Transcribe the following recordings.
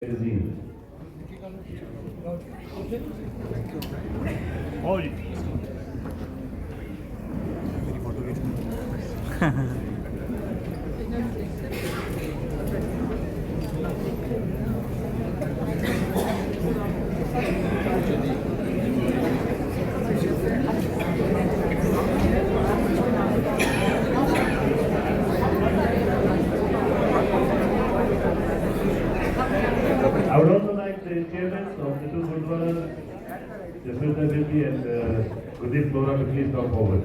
magazine. Holy. I would also like the chairmen of the two Gurdwaras, Jasmita Devi and Gurdip Bora, to please come forward.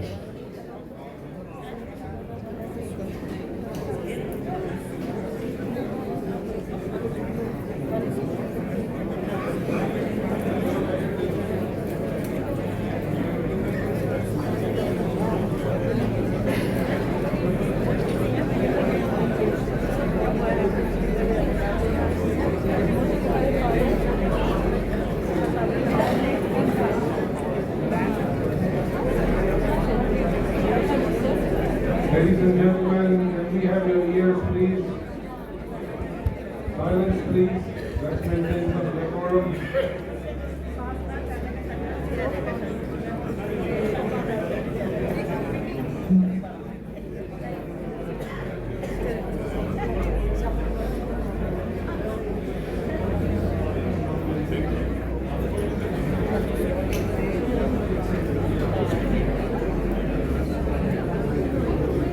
Ladies and gentlemen, can we have your ears, please? Silence, please. Let's maintain some decorum.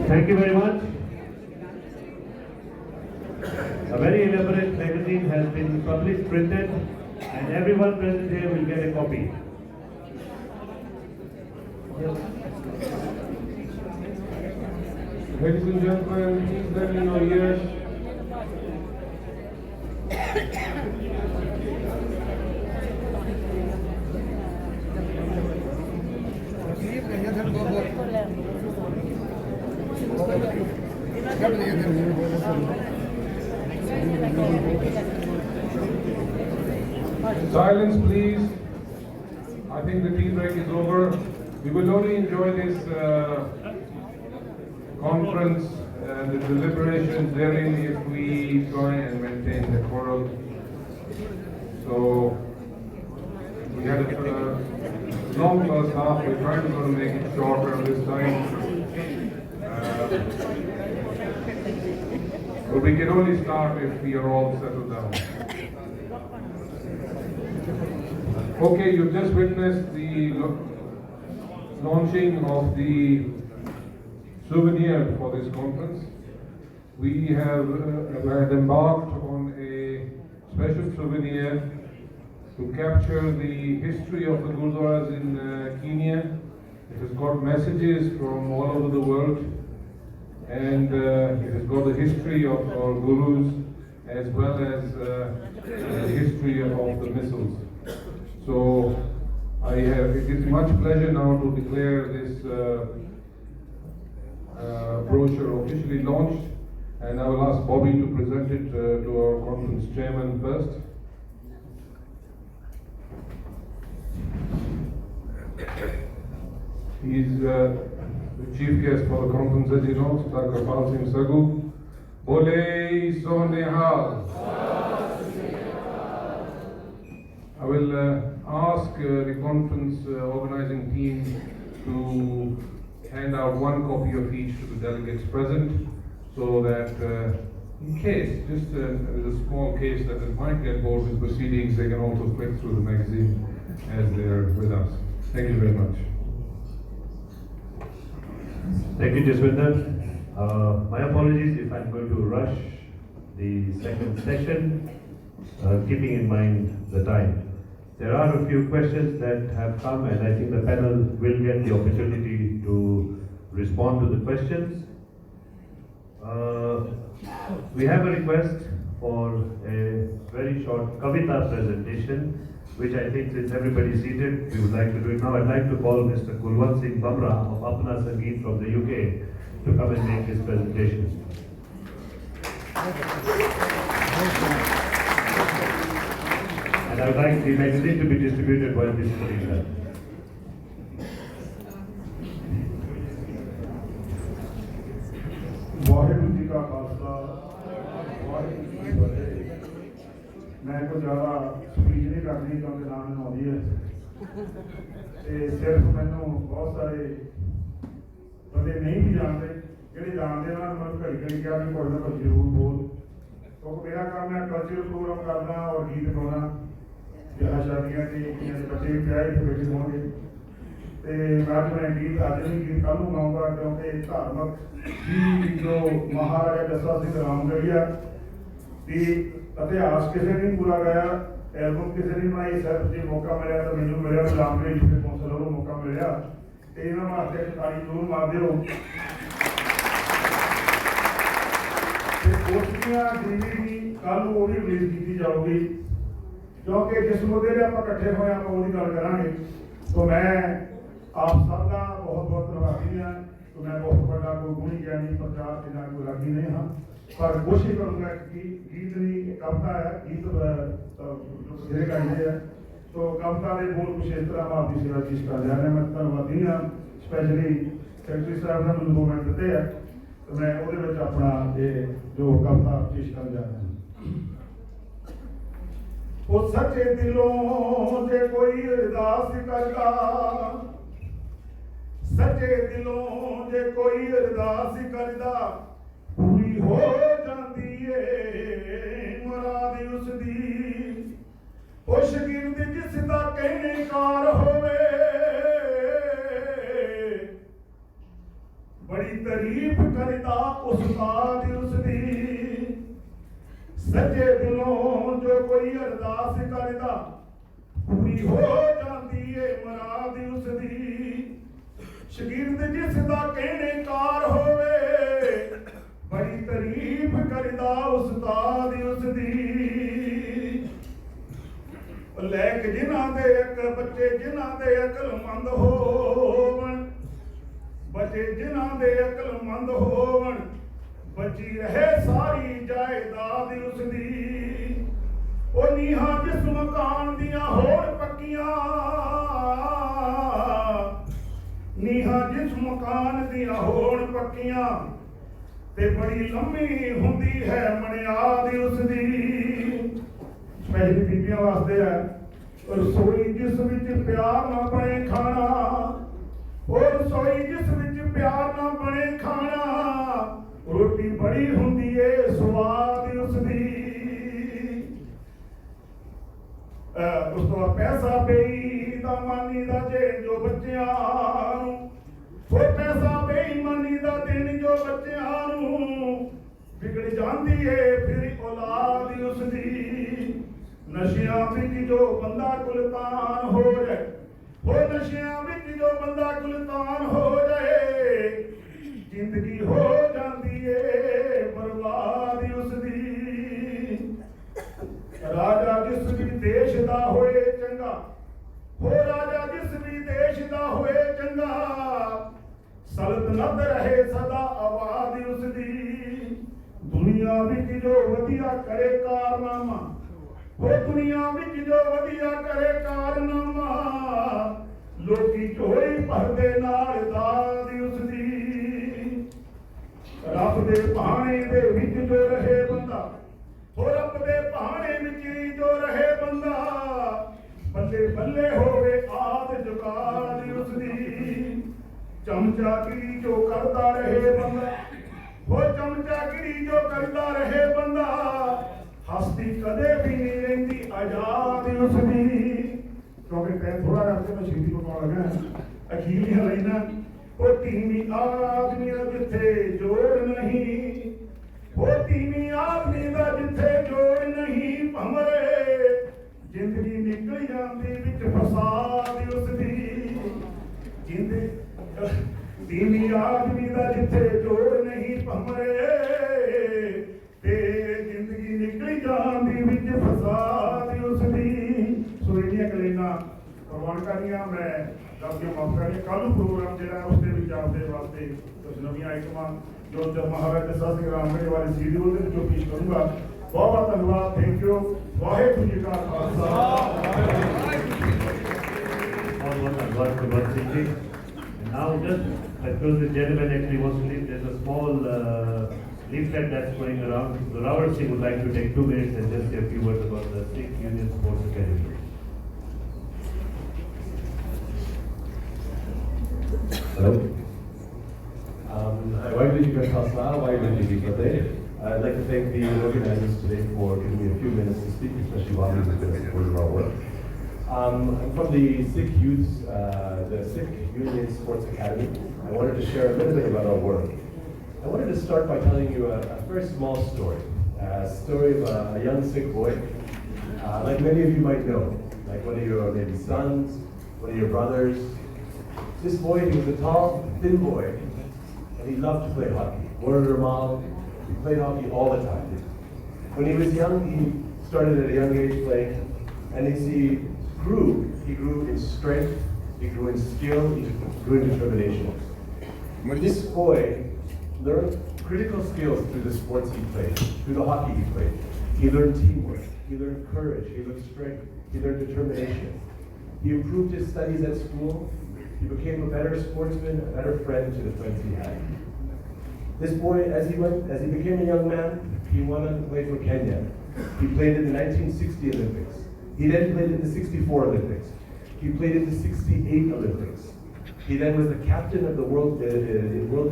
Thank you very much. A very elaborate magazine has been published, printed, and everyone present here will get a copy. Ladies and gentlemen, please lend me your ears. Silence, please. I think the tea break is over. We will only enjoy this conference and the deliberations therein if we try and maintain decorum. So we had a long first half. We're trying to make it shorter this time. But we can only start if we are all settled down. Okay, you've just witnessed the launching of the souvenir for this conference. We have embarked on a special souvenir to capture the history of the Gurdwaras in Kenya. It has got messages from all over the world, and it has got the history of our gurus as well as the history of the Misls. So it is much pleasure now to declare this brochure officially launched, and I will ask Bobby to present it to our conference chairman first. He's the chief guest for the conference, as you know, Dr. Singh Sagu. Bole so nehal. I will ask the conference organizing team to hand out one copy of each to the delegates present, so that in case, just there's a small case that they might get bored with proceedings, they can also flick through the magazine as they're with us. Thank you very much. Thank you, Jaswinder. My apologies if I'm going to rush the second session, keeping in mind the time. There are a few questions that have come, and I think the panel will get the opportunity to respond to the questions. We have a request for a very short Kavita presentation, which I think, since everybody is seated, we would like to do it now. I'd like to call Mr. Kulwant Singh Bamra of Apna Sangeet from the UK to come and make his presentation. And I would like the magazine to be distributed while this is being done. Waheguru ji ਕਾ ਖਾਲਸਾ ਵਾਹਿਗੁਰੂ ਜੀ ਕੀ ਫਤਿਹ। ਮੈਂ मैं कुछ ज़्यादा speech नहीं करनी क्योंकि ना मैंने आती है सिर्फ मैनू बहुत सारे बंदे नहीं भी जानते ਜਿਹੜੇ ਜਾਣਦੇ ਉਹਨਾਂ ਨੂੰ ਘੜੀ ਘੜੀ ਕਿਹਾ ਵੀ ਕੋਈ ਨਾ ਕੋਈ ਜ਼ਰੂਰ ਬੋਲ ਕਿਉਂਕਿ ਮੇਰਾ ਕੰਮ ਹੈ ਕਲਚਰਲ ਪ੍ਰੋਗਰਾਮ ਕਰਨਾ ਔਰ ਗੀਤ ਗਾਉਣਾ ਵਿਆਹ ਸ਼ਾਦੀਆਂ ਤੇ ਕਿਸੇ ਦੇ ਬੱਚੇ ਵਿਆਹੇ ਤੇ ਬੈਠੇ ਹੋਣਗੇ ਤੇ ਮੈਂ ਗੀਤ ਅੱਜ ਨਹੀਂ ਗੀਤ ਕੱਲ੍ਹ ਨੂੰ ਗਾਊਂਗਾ ਕਿਉਂਕਿ ਧਾਰਮਿਕ ਦੀ ਜੋ ਮਹਾਰਾਜਾ ਜੱਸਾ ਸਿੰਘ ਰਾਮਗੜੀਆ ਦੀ ਇਤਿਹਾਸ ਕਿਸੇ ਨੇ ਪੂਰਾ ਗਾਇਆ ਐਲਬਮ ਕਿਸੇ ਨੇ ਬਣਾਈ ਸਿਰਫ ਜੇ ਮੌਕਾ ਮਿਲਿਆ ਤਾਂ ਮੈਨੂੰ ਮਿਲਿਆ ਰਾਮਗੜੀਆ ਜੀ ਦੇ ਕੌਂਸਲਰ ਨੂੰ ਮੌਕਾ ਮਿਲਿਆ ਤੇ ਇਹਨਾਂ ਵਾਸਤੇ ਤਾੜੀ ਜ਼ਰੂਰ ਮਾਰ ਦਿਓ ਕੋਸ਼ਿਸ਼ਾਂ ਜਿਹੜੀ ਕੱਲ ਨੂੰ ਉਹ ਵੀ ਰਿਲੀਜ਼ ਕੀਤੀ ਜਾਊਗੀ ਕਿਉਂਕਿ ਜਿਸ ਮੁੱਦੇ 'ਤੇ ਆਪਾਂ ਇਕੱਠੇ ਹੋਏ ਆਪਾਂ ਉਹਦੀ ਗੱਲ ਕਰਾਂਗੇ ਤਾਂ ਮੈਂ ਆਪ ਸਭ ਦਾ ਬਹੁਤ ਬਹੁਤ ਧੰਨਵਾਦੀ ਹਾਂ ਕਿ ਮੈਂ ਬਹੁਤ ਵੱਡਾ ਕੋਈ ਗੁਣੀ ਗਿਆਨੀ ਪ੍ਰਚਾਰ ਦੇ ਨਾਲ ਕੋਈ ਰਾਗੀ ਨਹੀਂ ਹਾਂ ਪਰ ਕੋਸ਼ਿਸ਼ ਕਰੂੰਗਾ ਕਿ ਗੀਤ ਨਹੀਂ ਕਵਿਤਾ ਹੈ ਗੀਤ ਜਿਹੜੇ ਗਾਈਦੇ ਆ ਤਾਂ ਕਵਿਤਾ ਦੇ ਬੋਲ ਕੁਛ ਇਸ ਤਰ੍ਹਾਂ ਮੈਂ ਆਪਦੀ ਸੇਵਾ ਪੇਸ਼ ਕਰ ਰਿਹਾ ਮੈਂ ਧੰਨਵਾਦੀ ਹਾਂ ਸਪੈਸ਼ਲੀ ਸੈਕਟਰੀ ਸਾਹਿਬ ਨੇ ਮੈਨੂੰ 2 ਮਿੰਟ ਦਿੱਤੇ ਆ मैं अपना ये जो कविता पेश कर जा रहा हूँ सच्चे दिलों से कोई अरदास करता सच्चे दिलों से कोई अरदास करता पूरी हो जाती है मुराद उसदी ओ शकीर जिसदा कहने कार होवे बड़ी तारीफ करता उस्ताद उसदी सच्चे दिलों जो कोई अरदास करता पूरी हो जाती है मुराद उसदी शकीर जिसदा कहने कार होवे बड़ी तारीफ करता उस्ताद उसदी लैक जिन्हां दे अक बच्चे जिन्हां दे अकलमंद होवन बचे जिन्हां दे अकलमंद होवन बची रहे सारी जायदाद उसदी ओ नीहां जिस मकान दियां होर पक्कियां नीहां जिस मकान दियां होर पक्कियां ते बड़ी लम्मी हुंदी है मनियाद उसदी स्पेशली बीबियां वास्ते है रसोई जिस विच प्यार ना बने खाना और रसोई जिस विच प्यार ना बने खाना रोटी बड़ी हुंदी है स्वाद उसदी उस तो पैसा बेईमानी दा देन जो बच्चियां नूं वो पैसा बेईमानी दा देन जो बच्चियां नूं बिगड़ जांदी है फिर औलाद उसदी नशियां विच जो बंदा कुलतान हो जाए वो नशियां विच जो बंदा कुलतान हो जाए जिंदगी हो जाती है बर्बाद उसदी राजा जिस भी देश दा होए चंगा हो राजा जिस भी देश दा होए चंगा सल्तनत रहे सदा आबाद उसदी दुनिया विच जो वधिया करे कारनामा वो दुनिया विच जो वधिया करे कारनामा लोकी झोली भरदे नाल दाद उसदी रब दे भाणे दे विच जो रहे बंदा हो रब दे भाणे विच जो रहे बंदा बल्ले बल्ले होवे आद जुगाद उसदी चमचागिरी जो करदा रहे बंदा हो चमचागिरी जो करदा रहे बंदा हस्ती कदे भी नहीं रहती आजाद उसदी क्योंकि टाइम थोड़ा रखते मैं छेती पकाउण लगा अखीरलियां लाइनां ओ तीवी आदमी दा जिथे जोड़ नहीं ओ तीवी आदमी दा जिथे जोड़ नहीं भंवरे जिंदगी निकल जाती विच फसाद उसदी तीवी आदमी दा जिथे जोड़ नहीं भंवरे ते जिंदगी निकल जाती विच फसाद उसदी सो इन्नियां गल्लां प्रवान करनियां मैं आपके माफ करिए कल प्रोग्राम जो है उसके आपके वास्ते कुछ नवी आइटम जो महाराजा जस्सा सिंह रामगढ़ वाले शेड्यूल जो पेश करूंगा बहुत बहुत धन्यवाद थैंक यू वाहेगुरू जी का Khalsa now just because the gentleman actually wants to leave, there's a small leaflet that's going around. So Rawat Singh would like to take 2 minutes and just say a few words about the Sikh Union Sports Academy. Hello. I'd like to thank the organizers today for giving me a few minutes to speak, especially while we've been supporting our work. I'm from the Sikh Union Sports Academy. I wanted to share a little bit about our work. I wanted to start by telling you a very small story. A story of a young Sikh boy, like many of you might know, like one of your maybe sons, one of your brothers. This boy, he was a tall, thin boy, and he loved to play hockey. He played hockey all the time. When he was young, he started at a young age playing, and as he grew in strength, he grew in skill, he grew in determination. This boy learned critical skills through the sports he played, through the hockey he played. He learned teamwork, he learned courage, he learned strength, he learned determination. He improved his studies at school. He became a better sportsman, a better friend to the friends he had. This boy, as he became a young man, he went on to play for Kenya. He played in the 1960 Olympics. He then played in the 64 Olympics. He played in the 68 Olympics. He then was the captain of the World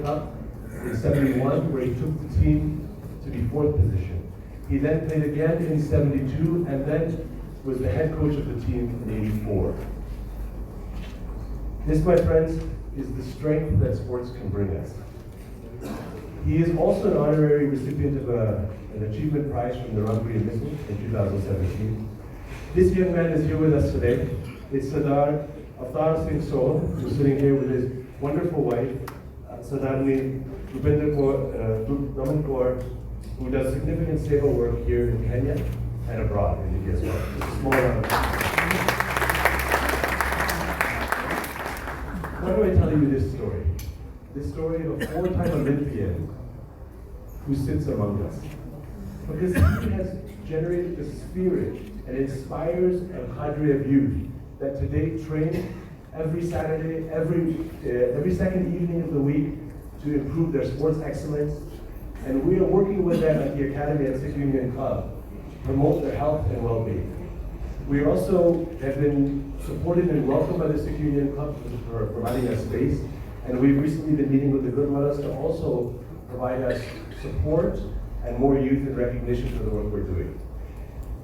Cup in 71, where he took the team to the 4th position. He then played again in 72, and then was the head coach of the team in 84. This, my friends, is the strength that sports can bring us. He is also an honorary recipient of an achievement prize from the Ramgarhia Misl in 2017. This young man is here with us today. It's Sardar Singh who's sitting here with his wonderful wife, Sardarni Rupinder Kaur, who does significant seva work here in Kenya and abroad in India as well. Just a small round of applause. Why do I tell you this story? This story of a 4-time Olympian who sits among us. Because he has generated the spirit and inspires a cadre of youth that today train every Saturday, every second evening of the week to improve their sports excellence. And we are working with them at the Academy at Sikh Union Club to promote their health and well-being. We also have been supported and welcomed by the Sikh Union Club for providing us space. And we've recently been meeting with the Gurdwaras to also provide us support and more youth and recognition for the work we're doing.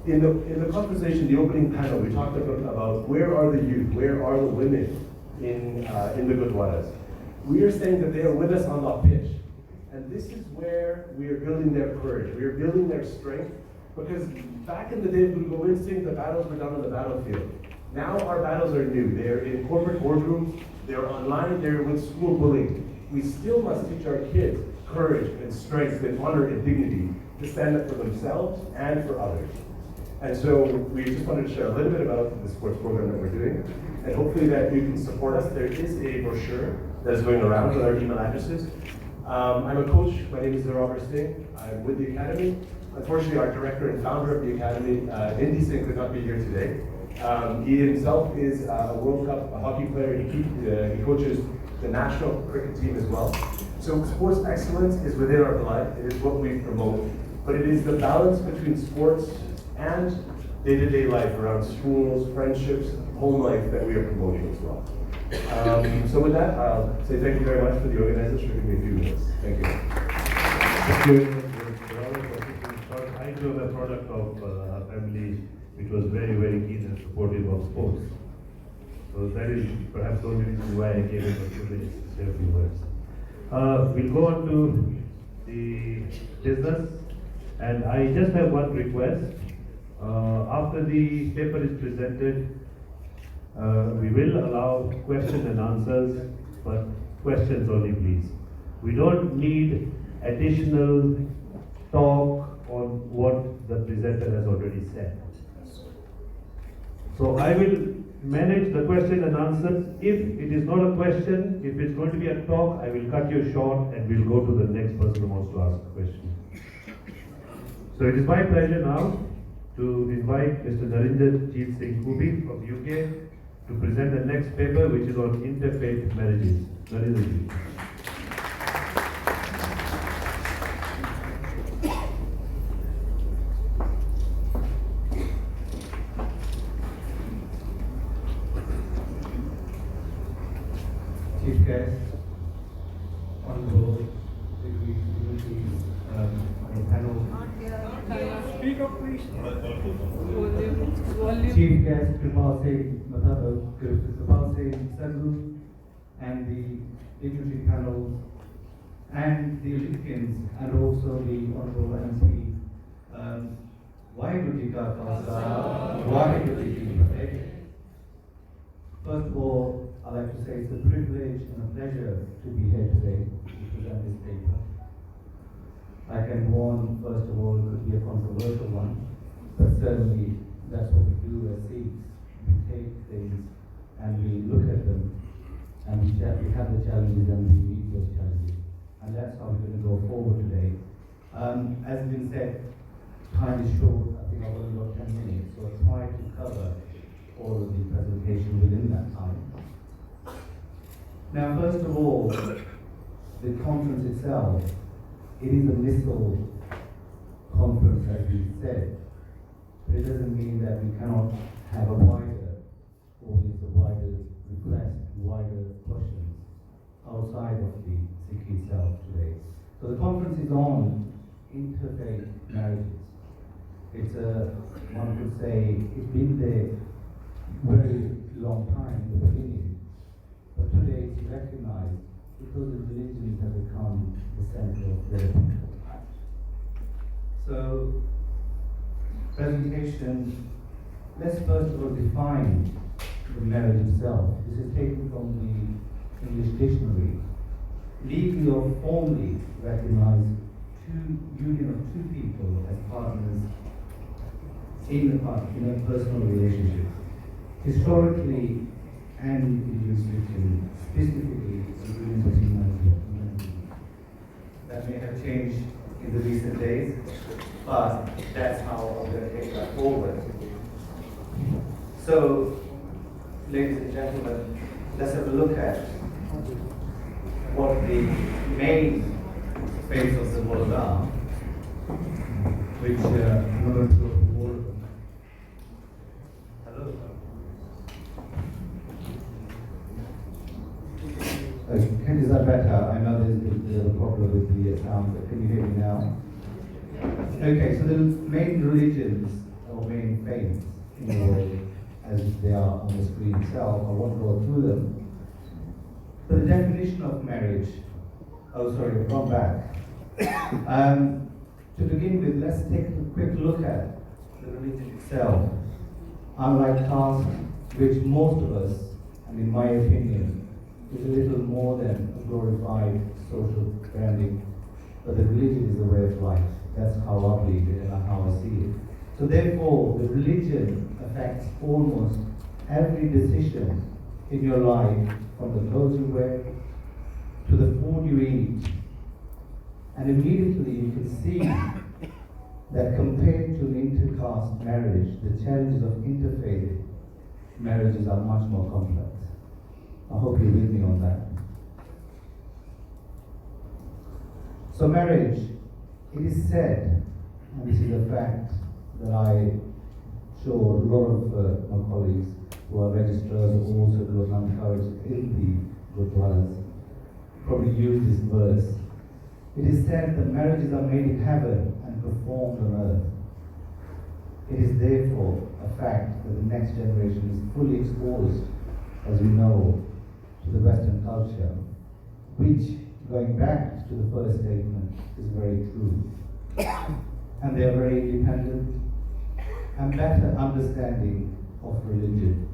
In the conversation, the opening panel, we talked about where are the youth, where are the women in the Gurdwaras. We are saying that they are with us on the pitch. And this is where we are building their courage, we are building their strength, because back in the day of Guru Gobind Singh, the battles were done on the battlefield. Now our battles are new. They are in corporate boardrooms, they're online, they're with school bullying. We still must teach our kids courage and strength and honor and dignity to stand up for themselves and for others. And so we just wanted to share a little bit about the sports program that we're doing, and hopefully that you can support us. There is a brochure that is going around with our email addresses. I'm a coach. My name is Ramgarhia Singh. I'm with the Academy. Unfortunately, our director and founder of the Academy, Indy Singh, could not be here today. He himself is a World Cup hockey player. He coaches the national cricket team as well. So sports excellence is within our blood. It is what we promote. But it is the balance between sports and day-to-day life around schools, friendships, home life that we are promoting as well. So with that, I'll say thank you very much for the organizers for giving me a few minutes. Thank you. Thank you very much. I too am a product of a family which was very, very keen and supportive of sports. So that is perhaps the only reason why I came in for 2 minutes to say a few words. We'll go on to the business, and I just have one request. After the paper is presented, we will allow questions and answers, but questions only, please. We don't need additional talk on what the presenter has already said. So I will manage the question and answers. If it is not a question, if it's going to be a talk, I will cut you short and we'll go to the next person who wants to ask a question. So it is my pleasure now to invite Mr. Narendra Singh Kubi from UK to present the next paper, which is on interfaith marriages. Narendra ji. chief guest, honorable dignitaries on the panel, Speak up, please. Volume. chief guest Kripal Singh Sandhu, and the dignitary panel, and the Olympians, and also the honorable MP. Waheguru Ji Ka Khalsa, Waheguru Ji Ki Fateh. First of all, I'd like to say it's a privilege and a pleasure to be here today to present this paper. I can warn, first of all, it could be a controversial one, but certainly that's what we do as Sikhs. We take things and we look at them, and we have the challenges and we meet those challenges. And that's how we're going to go forward today. As has been said, time is short. I think I've only got 10 minutes, so I'll try to cover all of the presentation within that time. Now, first of all, the conference itself, it is a Misl conference, as we said, but it doesn't mean that we cannot have a wider audience, a wider request, wider questions outside of the Sikh itself today. So the conference is on interfaith marriages. It's one could say, it's been there very long time in the beginning, but today it's recognized because the religions have become the center of their people. So, presentation, let's first of all define the marriage itself. This is taken from the English dictionary. Legally or formally recognize union of two people as partners in a personal relationship. Historically and in jurisdiction, specifically the union between humanity. That may have changed in the recent days, but that's how I'm going to take that forward. So, ladies and gentlemen, let's have a look at what the main faiths of the world are, which I'm not going to go through all of them. Hello? Is that better? I know there's a problem with the sound, but can you hear me now? Okay, so the main religions or main faiths in the world, as they are on the screen itself, I won't go through them. But the definition of marriage, I've gone back. To begin with, let's take a quick look at the religion itself. Unlike caste, which most of us, and in my opinion, is a little more than a glorified social branding, but the religion is a way of life. That's how I believe it and how I see it. So therefore, the religion affects almost every decision in your life, from the clothes you wear to the food you eat. And immediately you can see that compared to an intercaste marriage, the challenges of interfaith marriages are much more complex. I hope you're with me on that. So marriage, it is said, and this is a fact that I show a lot of my colleagues who are registrars or also who are encouraged in the Gurdwaras, probably use this verse. It is said that marriages are made in heaven and performed on earth. It is therefore a fact that the next generation is fully exposed, as we know, to the Western culture, which, going back to the first statement, is very true. And they are very independent and better understanding of religion.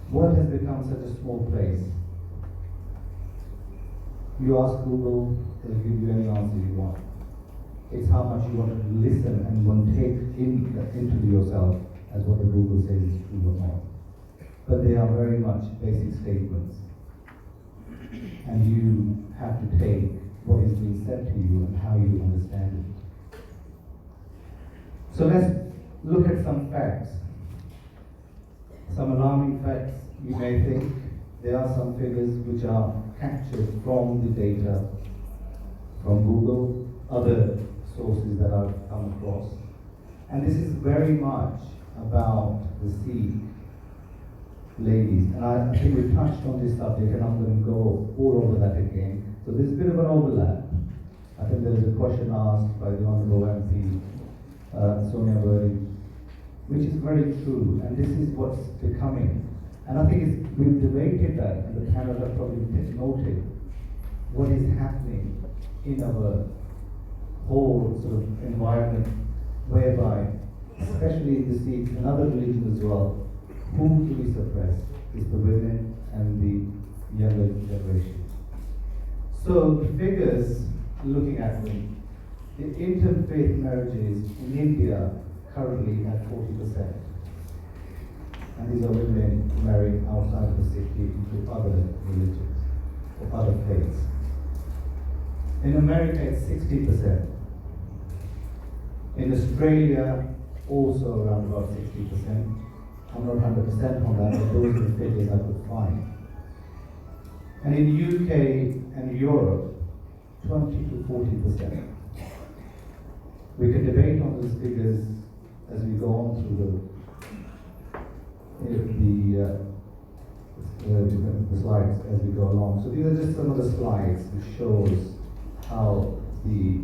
World has become such a small place. You ask Google, they'll give you any answer you want. It's how much you want to listen and want to take into yourself as what the Google says is true or not. But they are very much basic statements. And you have to take what is being said to you and how you understand it. So let's look at some facts. Some alarming facts, you may think. There are some figures which are captured from the data from Google, other sources that I've come across. And this is very much about the Sikh ladies. And I think we touched on this subject, and I'm going to go all over that again. So there's a bit of an overlap. I think there was a question asked by the Honourable MP, Sonia Verdi, which is very true, and this is what's becoming. And I think we've debated that, and the panel have probably noted what is happening in our whole sort of environment, whereby, especially in the Sikhs and other religions as well, whom do we suppress? Is the women and the younger generation. So the figures, looking at them, the interfaith marriages in India currently at 40%. And these are women marrying outside of the city into other religions or other faiths. In America, it's 60%. In Australia, also around about 60%. I'm not 100% on that, but those are the figures I could find. And in the UK and Europe, 20 to 40%. We can debate on those figures as we go on through the slides as we go along. So these are just some of the slides which shows how the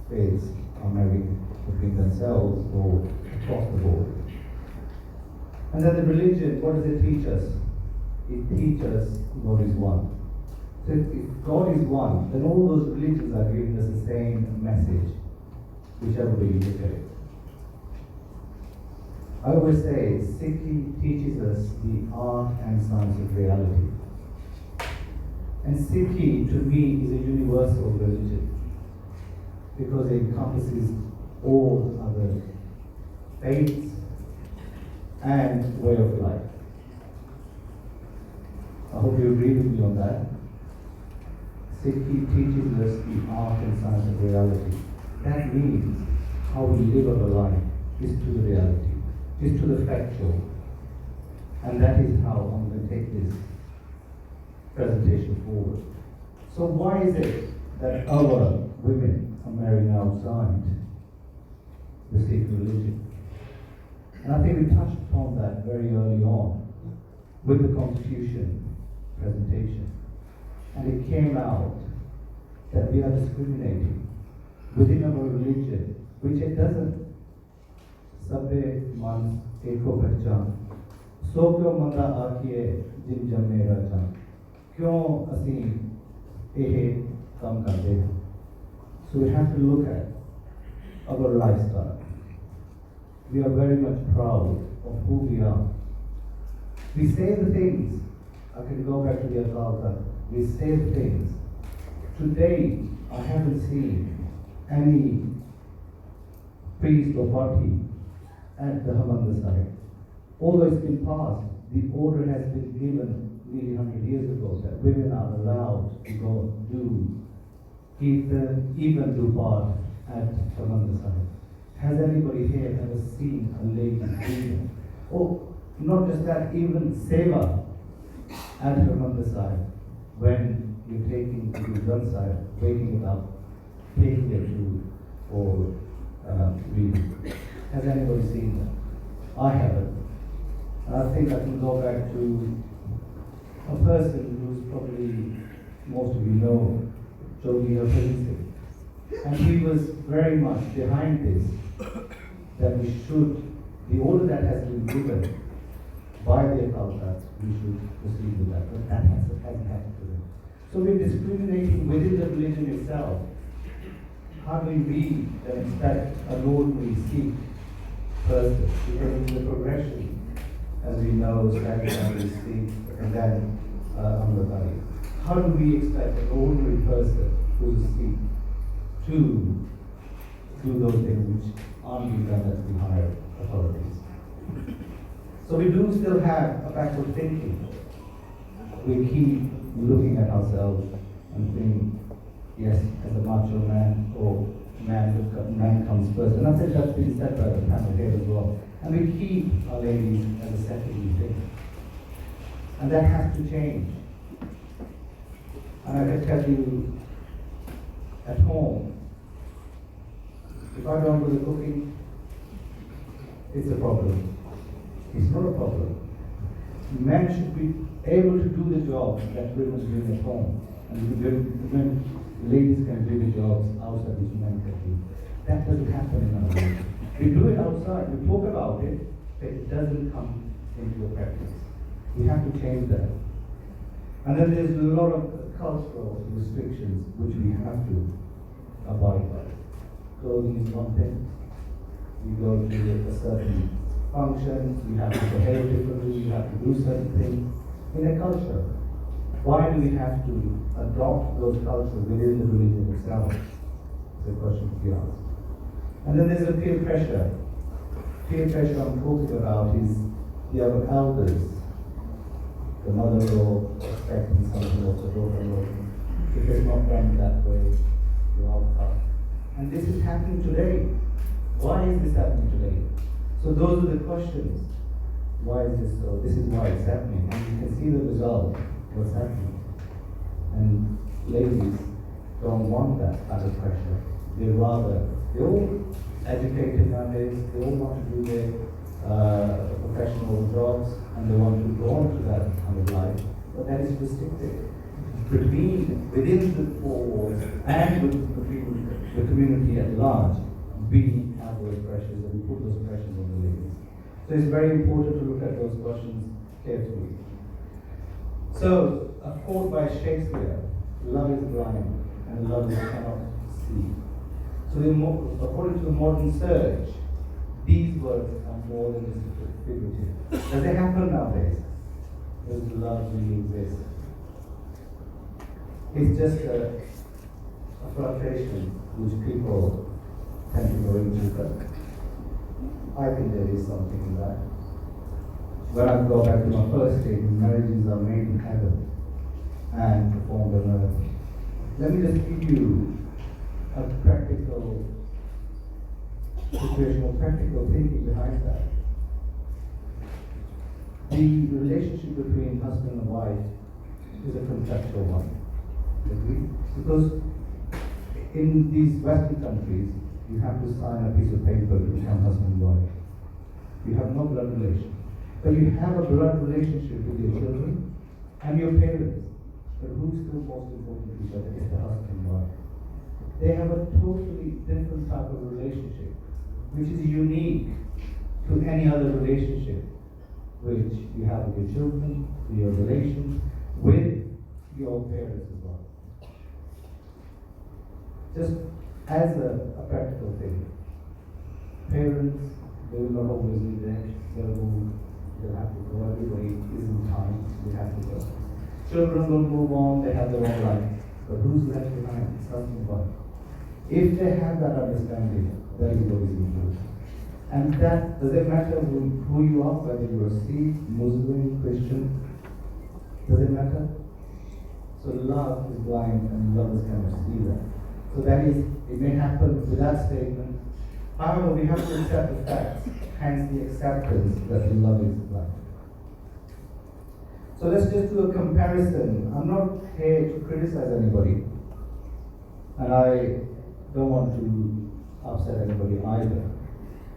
faiths are marrying between themselves or across the board. And then the religion, what does it teach us? It teaches God is one. So if God is one, then all those religions are giving us the same message, whichever way you look at it. I always say, Sikhi teaches us the art and science of reality. And Sikhi, to me, is a universal religion because it encompasses all other faiths and way of life. I hope you agree with me on that. Sikhi teaches us the art and science of reality. That means how we live our life is to the reality, is to the factual. And that is how I'm going to take this presentation forward. So why is it that our women are marrying outside the Sikh religion? And I think we touched upon that very early on with the Constitution presentation. And it came out that we are discriminating within our religion, which it doesn't. Sabbe man eko pehchan, so kyo manda aakiye jin jamme rajan, kyo assi ehe kam karte hain. So we have to look at our lifestyle. We are very much proud of who we are. We say the things, I can go back to the Akalta, we say the things. Today, I haven't seen any priest or party at the Harmandir Sahib. Although it's been passed, the order has been given nearly 100 years ago that women are allowed to go do kirtan, even do part at Harmandir Sahib. Has anybody here ever seen a lady do that? Oh, not just that, even seva at Harmandir Sahib, when you're taking to Granth Sahib, waking it up, taking it to for reading. Has anybody seen that? I haven't. And I think I can go back to a person who's probably, most of you know, Jogi Singh. And he was very much behind this, that we should, the order that has been given by the Akalta, we should proceed with that. But that hasn't happened today. So we're discriminating within the religion itself. How do we then expect an ordinary Sikh person, because it's the progression, as we know, Satyavadi Sikh, and then Amritari. How do we expect an ordinary person who's a Sikh to do those things which aren't being done at the higher authorities? So we do still have a backward thinking. We keep looking at ourselves and think, yes, as a macho man, or man comes first. And I think that's been said by the panel here as well. And we keep our ladies as a secondary thing. And that has to change. And I can tell you, at home, if I don't do the cooking, it's a problem. It's not a problem. men should be able to do the jobs that women do at home, and ladies can do the jobs outside which men can do. That doesn't happen in our lives. We do it outside, we talk about it, but it doesn't come into practice. We have to change that. And then there's a lot of cultural restrictions which we have to abide by. Clothing is one thing. We go to a certain function, we have to behave differently, we have to do certain things in a culture. Why do we have to adopt those cultures within the religion itself? It's a question to be asked. And then there's a peer pressure. Peer pressure I'm talking about is the other elders, the mother-in-law expecting something of the daughter-in-law. If it's not done that way, you outcast. And this is happening today. Why is this happening today? So those are the questions. Why is this so? This is why it's happening. And you can see the result, what's happening. And ladies don't want that kind of pressure. They're all educated nowadays, they all want to do their professional jobs, and they want to go on to that kind of life. But that is restricted. Within the four walls and within the community at large, we have those pressures, and we put those pressures on the ladies. So it's very important to look at those questions carefully. So, a quote by Shakespeare, love is blind and love is cannot see. So according to the modern search, these words are more than just figurative. Does it happen nowadays? Does love really exist? It's just a flirtation which people tend to go into, but I think there is something in that. When I go back to my first statement, marriages are made in heaven and performed on earth. Let me just give you a practical situation, or practical thinking behind that. The relationship between husband and wife is a contractual one. Agree? Because in these Western countries, you have to sign a piece of paper to become husband and wife. You have no blood relation. But you have a blood relationship with your children and your parents. But who's still most important to each other is the husband and wife. They have a totally different type of relationship, which is unique to any other relationship which you have with your children, with your relations, with your parents as well. Just as a practical thing, parents, they will not always be there. They'll have to go. Everybody is in time. They have to go. Children will move on. They have their own life. But who's left behind? Husband and wife. If they have that understanding, that is what is important. And that doesn't matter who you are, whether you are Sikh, Muslim, Christian, does it matter? So love is blind and lovers cannot see that. So that is, it may happen with that statement. However, we have to accept the facts, hence the acceptance that the love is blind. So let's just do a comparison. I'm not here to criticize anybody, and I don't want to upset anybody either.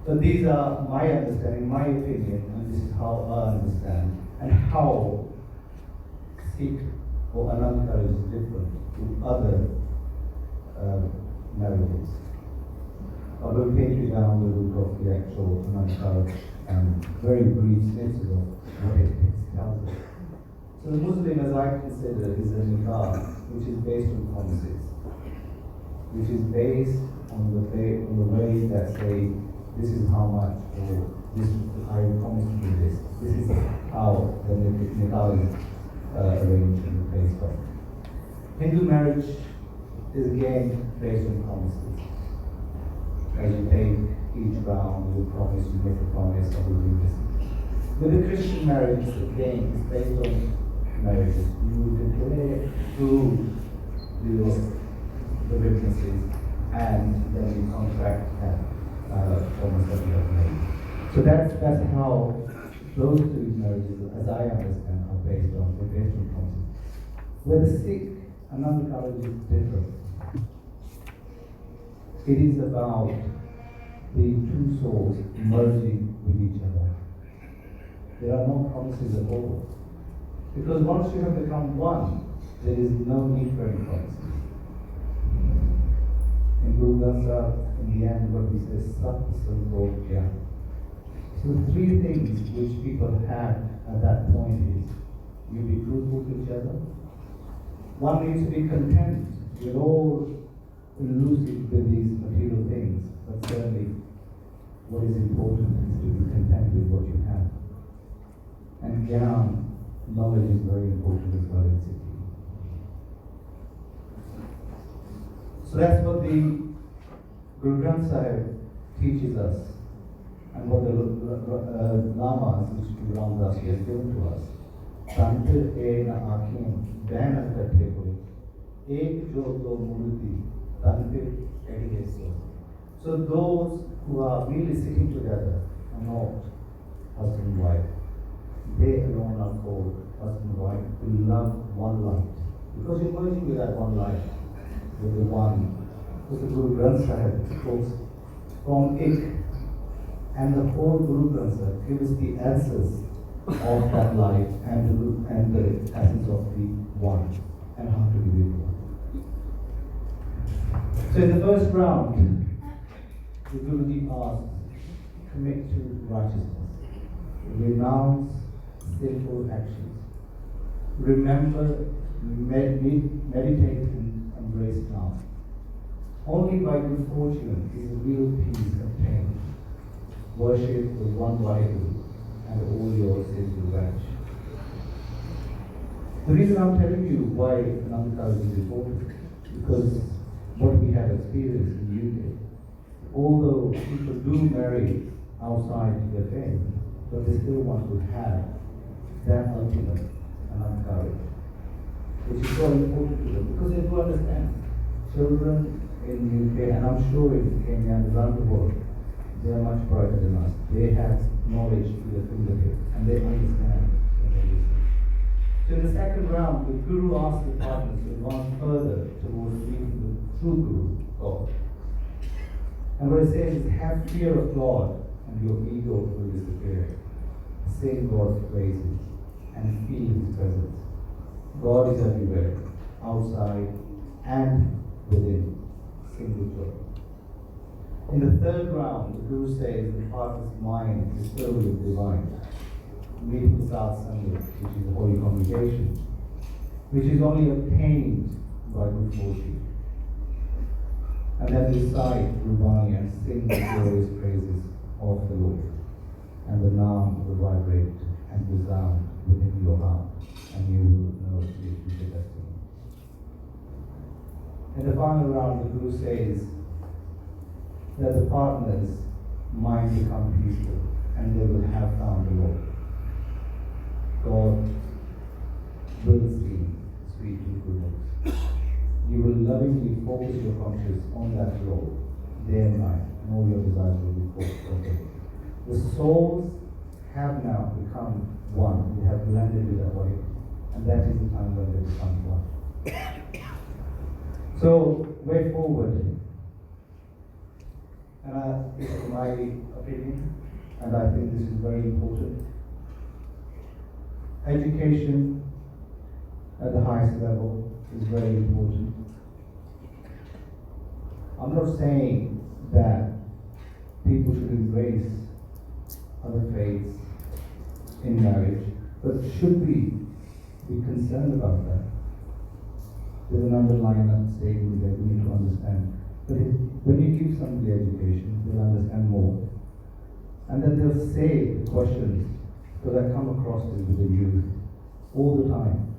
So these are my understanding, my opinion, and this is how I understand, and how Sikh or Anandkaraj is different to other marriages. I will take you down the route of the actual Anandkaraj and very brief snippets of what it tells us. So the Muslim, as I consider, is a nikah which is based on promises, which is based on the way that say, this is how much, or this I promise to do this. This is how the nikah is arranged and based on. Hindu marriage is again based on promises. As you take each round, you promise, you make a promise, I will do this. With the Christian marriage, again, is based on marriages. You declare through the witnesses, and then you contract that promise that you have made. So that's how those two marriages, as I understand, are based on promises. Where the Sikh, another marriage is different. It is about the two souls merging with each other. There are no promises at all. Because once you have become one, there is no need for any promises. In Guru Jassa, in the end, what we say, Sat Sango Gyan. So the three things which people have at that point is, you be truthful to each other. One needs to be content. We're all elusive with these material things, but certainly what is important is to be content with what you have. And Gyan, knowledge is very important as well in Sikhi. So that's what the Guru Granth Sahib teaches us, and what the lamas, which Guru Ramdas has given to us. Tantra ena akhim bhena kathe ho, ek joto murti tantra edi so. So those who are really sitting together are not husband and wife. They alone are called husband and wife who love one light. Because you're merging with that one light, with the one. Because the Guru Granth Sahib talks from ik, and the whole Guru Granth Sahib gives the answers of that light and the essence of the one, and how to be with one. So in the first round, the Guruji asked, commit to righteousness, renounce sinful actions, remember, meditate and embrace now. Only by good fortune is real peace obtained. Worship with one Vaheguru and all your sins will vanish. The reason I'm telling you why Namaskar is important, because what we have experienced in the UK, although people do marry outside their faith, but they still want to have that ultimate Namaskar, which is so important to them, because they do understand. Children in the UK, and I'm sure in Kenya and around the world, they are much brighter than us. They have knowledge to their fingertips, and they understand what they listen. So in the second round, the Guru asked the partners to advance further towards meeting the true Guru, God. And what it says is, have fear of God, and your ego will disappear. Sing God's praises, and feel His presence. God is everywhere, outside and within. Single joy. In the third round, the Guru says the partner's mind is filled with divine. Meet the South Sunday, which is the holy congregation, which is only obtained by good fortune. And then recite Gurbani and sing the glorious praises of the Lord. And the Naam will vibrate and resound within your heart, and you will know your future destiny. In the final round, the Guru says that the partners' mind become peaceful and they will have found the Lord. God will sing sweet good notes. You will lovingly focus your conscience on that Lord day and night, and all your desires will be fulfilled. The souls have now become one, they have blended with our body, and that is the time when they become one. So, way forward, and this is my opinion, and I think this is very important. Education at the highest level is very important. I'm not saying that people should embrace other faiths in marriage, but should we be concerned about that? There's an underlying statement that we need to understand. But when you give somebody education, they'll understand more. And then they'll say the questions, because I come across this with the youth all the time.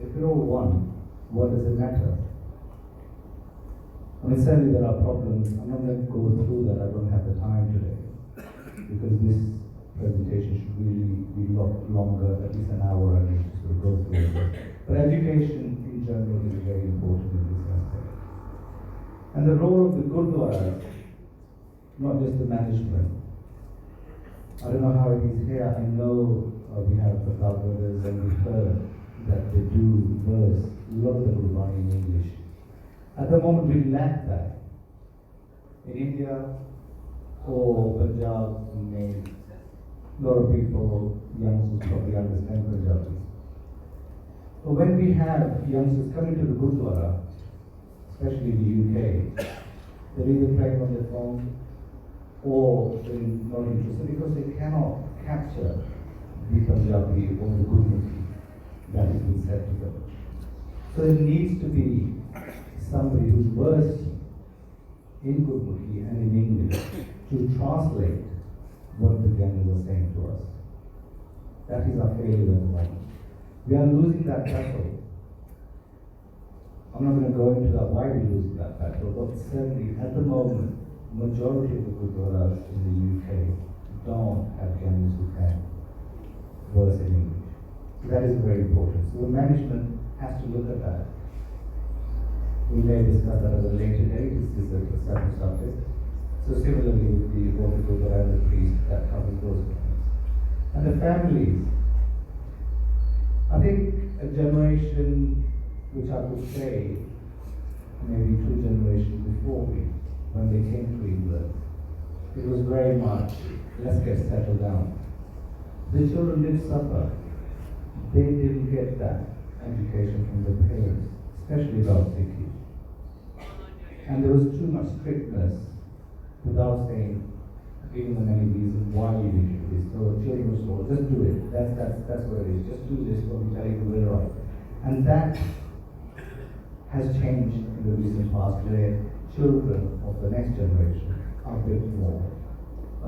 If you're all one, what does it matter? I mean, certainly there are problems. I'm not going to go through that. I don't have the time today, because this presentation should really be a lot longer, at least an hour, I need to sort of go through it. But education in general is very important in this aspect. And the role of the Gurdwara, not just the management. I don't know how it is here. I know we have the brothers and we've heard that they do verse a lot of the Gurbani in English. At the moment we lack that. In India or Punjab, A lot of people, youngsters probably understand Punjabi. But when we have youngsters coming to the Gurdwara, especially in the UK, they're either playing on their phone or they're not interested because they cannot capture the Punjabi or the Gurmukhi that is being said to them. So there needs to be somebody who's versed in Gurmukhi and in English to translate what the Gyanis are saying to us. That is our failure at the moment. We are losing that battle. I'm not going to go into that why we're losing that battle, but certainly at the moment, majority of the Gurdwaras in the UK don't have Gyanis who can verse in English. So that is very important. So the management has to look at that. We may discuss that at a later date. This is a separate subject. So similarly with the water Gurdwara and the priest, that covers those things. And the families. I think a generation which I would say maybe 2 generations before me, when they came to England, it was very much, let's get settled down. The children did suffer. They didn't get that education from their parents, especially about Sikhi. And there was too much strictness without saying, giving them any reason why you need to do this. So children were told, just do it. That's what it is. Just do this what we tell you to do it right. And that has changed in the recent past, where children of the next generation are a bit more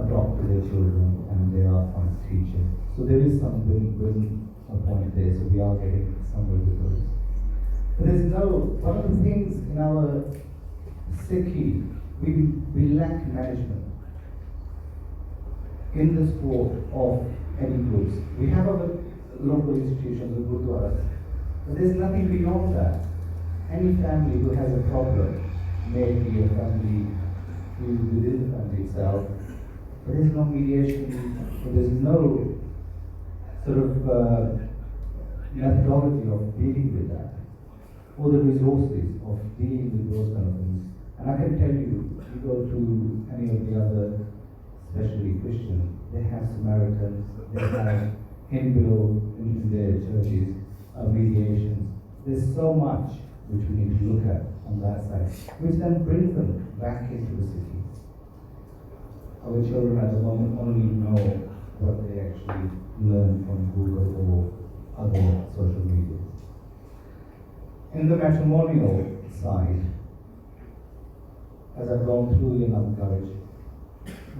adopt to their children and they are fun teaching. So there is some win-win point there, so we are getting somewhere with those. But there's one of the things in our Sikhi, we lack management in the sport of any groups. We have our local institutions, the Gurdwaras, but there's nothing beyond that. Any family who has a problem, maybe a family within the family itself, but there's no mediation, there's no sort of methodology of dealing with that, or the resources of dealing with those kind of things. And I can tell you, you go to any of the other, especially Christian, they have Samaritans, they have inbuilt into their churches mediations. There's so much which we need to look at on that side, which then brings them back into the city. Our children at the moment only know what they actually learn from Google or other social media. In the matrimonial side, as I've gone through in Ramgarhia,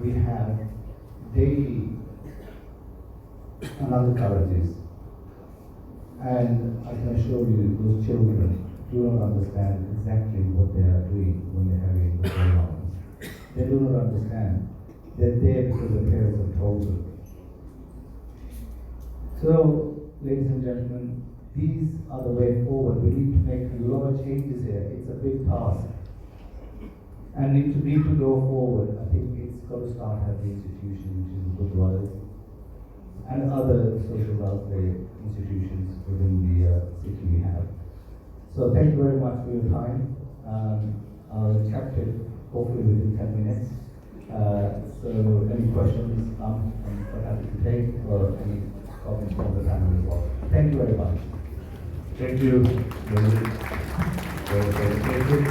we have daily and other colleges, and I can assure you those children do not understand exactly what they are doing when they're having the pronouns. They do not understand. They're there because their parents have told them. So, ladies and gentlemen, these are the way forward. We need to make a lot of changes here. It's a big task. And need to go forward. I think it's got to start at the institution, which is the Gurdwaras, and other social welfare institutions within the city we have. So thank you very much for your time. I'll capture it hopefully within 10 minutes. So any questions I'm quite happy to take, or any comments from the panel as well. Thank you very much. Thank you, Misl, for the presentation.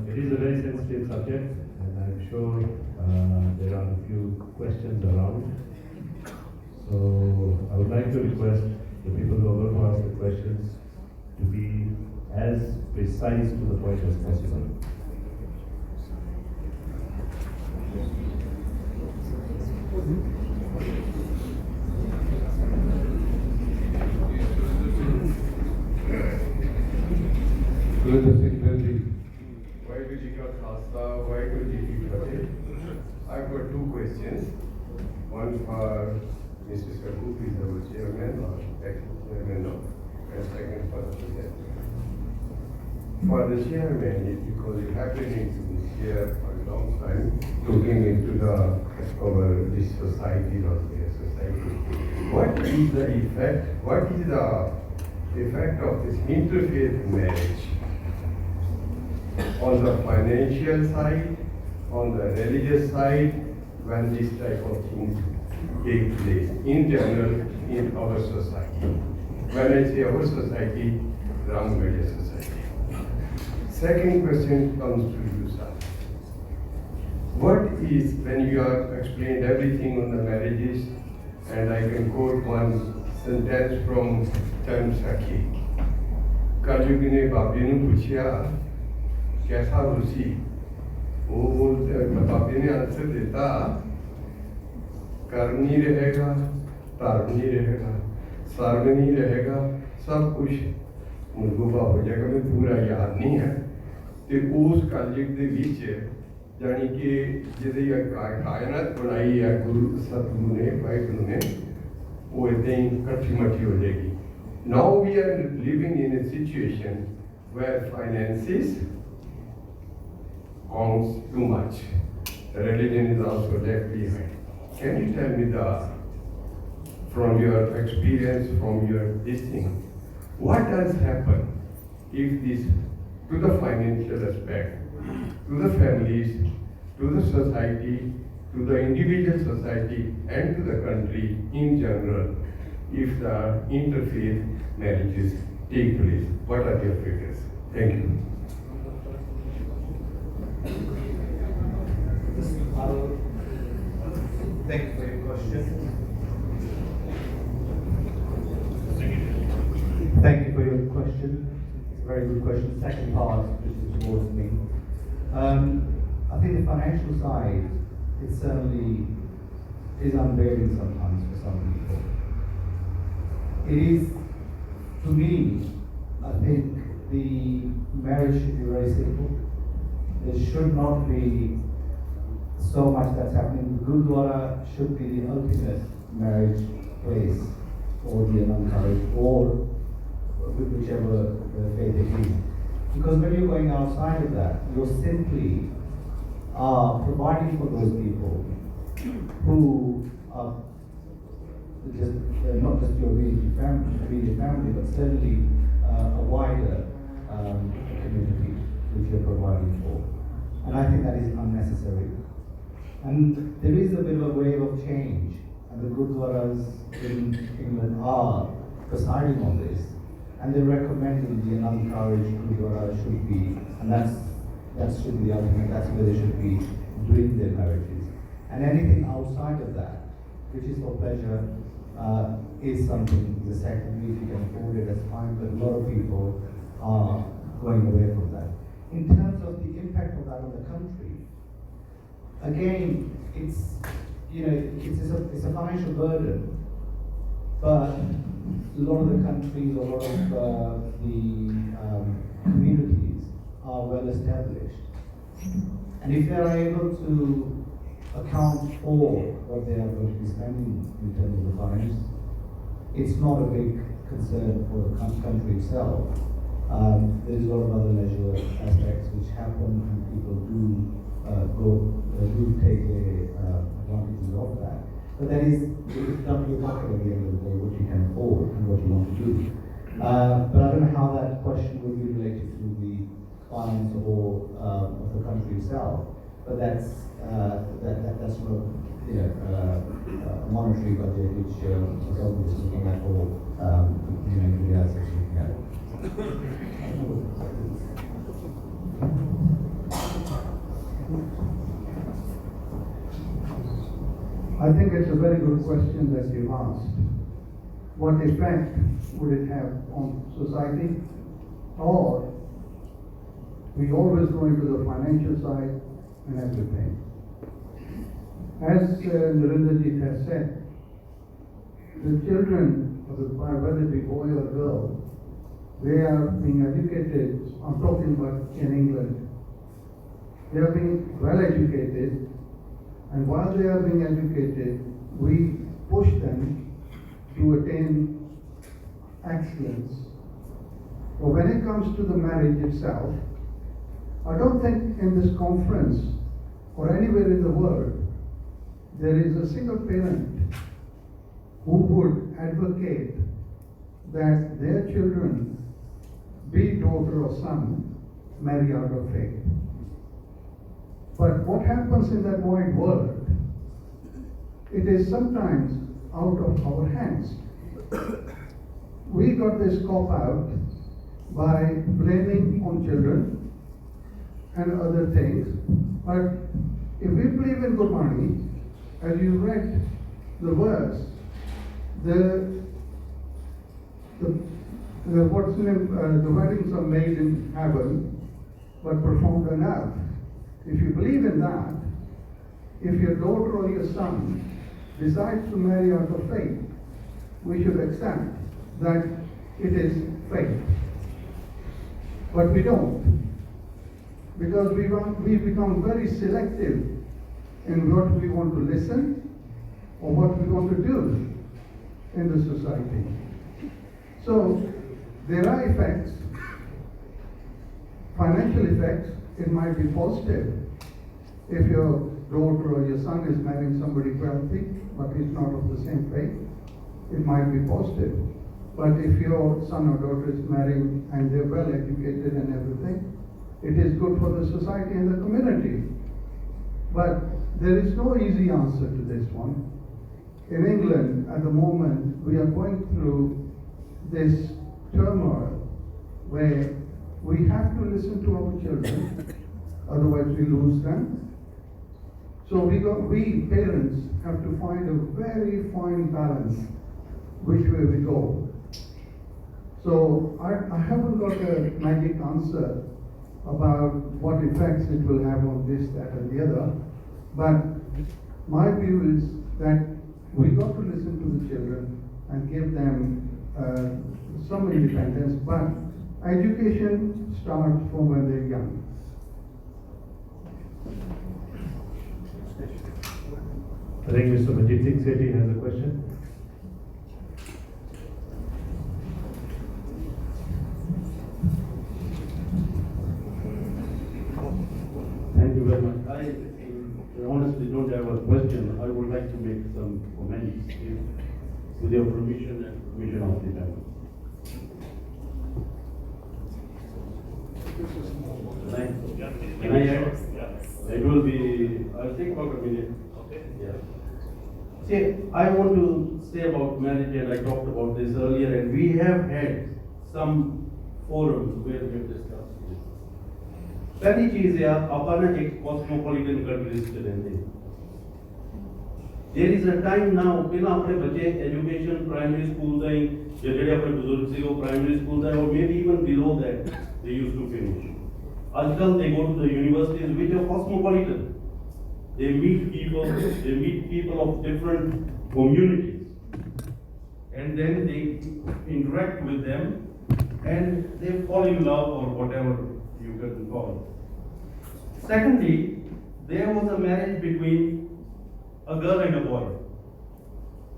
It is a very sensitive subject, and I'm sure there are a few questions around. So I would like to request the people who are going to ask the questions to be as precise to the point as possible. I've got 2 questions. One for Mr. Sabu, who is our chairman or ex-chairman, and second for the president. For the chairman, because you have been into this here for a long time, looking into this society or their society, what is the effect? What is the effect of this interfaith marriage on the financial side, on the religious side, when this type of things take place in general in our society. When I say our society, Ramgarhia society. Second question comes to you, sir. What is, when you have explained everything on the marriages, and I can quote one sentence from Time Sakhi. कलयुग ने बाबे ने पूछा कैसा रुचि, वो बाबे ने answer देता कर्म नहीं रहेगा, धर्म नहीं रहेगा, सर्व नहीं रहेगा, सब कुछ मुर्गोबा हो जाएगा। मैं पूरा याद नहीं है ते उस कलयुग दे विच यानी कि जिहदी कायनात बनाई है गुरु सतगुरु ने वाहिगुरु ने, वो इदां ही कट्ठी मट्ठी हो जाएगी। Now we are living in a situation where finances counts too much. Religion is also left behind. Can you tell me from your experience, from your listening, what does happen if this, to the financial aspect, to the families, to the society, to the individual society, and to the country in general, if the interfaith marriages take place? What are your figures? Thank you. Thank you for your question. Thank you for your question. It's a very good question. Second part, which is towards me. I think the financial side, it certainly is unbearing sometimes for some people. It is, to me, I think the marriage should be very simple. There should not be so much that's happening. The Gurdwara should be the ultimate marriage place for the unmarried, or whichever faith it is. Because when you're going outside of that, you're simply providing for those people who are just not just your immediate family, but certainly a wider community which you're providing for. And I think that is unnecessary. And there is a bit of a wave of change, and the Gurdwaras in England are presiding on this, and they're recommending the unencouraged Gurdwara should be, and that should be the ultimate, that's where they should be doing their marriages. And anything outside of that, which is for pleasure, is something, the secondary, if you can afford it, that's fine, but a lot of people are going away from that. In terms of the impact of that on the country, again, it's a financial burden, but a lot of the countries, a lot of the communities are well established. And if they are able to account for what they are going to be spending in terms of the finance, it's not a big concern for the country itself. There's a lot of other leisure aspects which happen, and people do take advantages of that. But that is, it's down to your pocket at the end of the day, what you can afford and what you want to do. But I don't know how that question will be related to the finance or of the country itself. But that's sort of a monetary budget which the government is looking at, or everybody else is looking at. I think it's a very good question that you've asked. What effect would it have on society? Or we always go into the financial side and everything. As Narendraji has said, the children, whether it be boy or girl, they are being educated. I'm talking about in England. They are being well educated, and while they are being educated, we push them to attain excellence. But when it comes to the marriage itself, I don't think in this conference or anywhere in the world there is a single parent who would advocate that their children, be daughter or son, marry out of faith. But what happens in that wide world it is sometimes out of our hands. We got this cop out by blaming on children and other things. But if we believe in Gurbani, as you read the verse, the weddings are made in heaven, but performed on earth. If you believe in that, if your daughter or your son decides to marry out of faith, we should accept that it is faith. But we don't, because we become very selective in what we want to listen or what we want to do in the society. So there are effects, financial effects. It might be positive if your daughter or your son is marrying somebody wealthy, but he's not of the same faith. It might be positive. But if your son or daughter is marrying and they're well educated and everything, it is good for the society and the community. But there is no easy answer to this one. In England, at the moment, we are going through this turmoil where we have to listen to our children, otherwise we lose them. So we parents have to find a very fine balance which way we go. So I haven't got a magic answer about what effects it will have on this, that and the other, but my view is that we got to listen to the children and give them some independence, but education starts from when they're young. I think Mr. Manjit Singh Sethi has a question. Thank you very much. I honestly don't have a question. I would like to make some comments with your permission and permission of the panel. Can I add? It will be, I'll take about a minute. Okay. Yeah. See, I want to say about marriage, and I talked about this earlier, and we have had some forums where we have discussed this. पहली चीज है अपन एक cosmopolitan countries के रहते हैं. There is a time now पहला अपने बच्चे एजुकेशन प्राइमरी स्कूल जाएं या जेडे अपने बुजुर्ग से वो प्राइमरी स्कूल जाएं और maybe even below that they used to finish. आजकल they go to the universities which are cosmopolitan. They meet people of different communities, and then they interact with them, and they fall in love or whatever you can call it. Secondly, there was a marriage between a girl and a boy.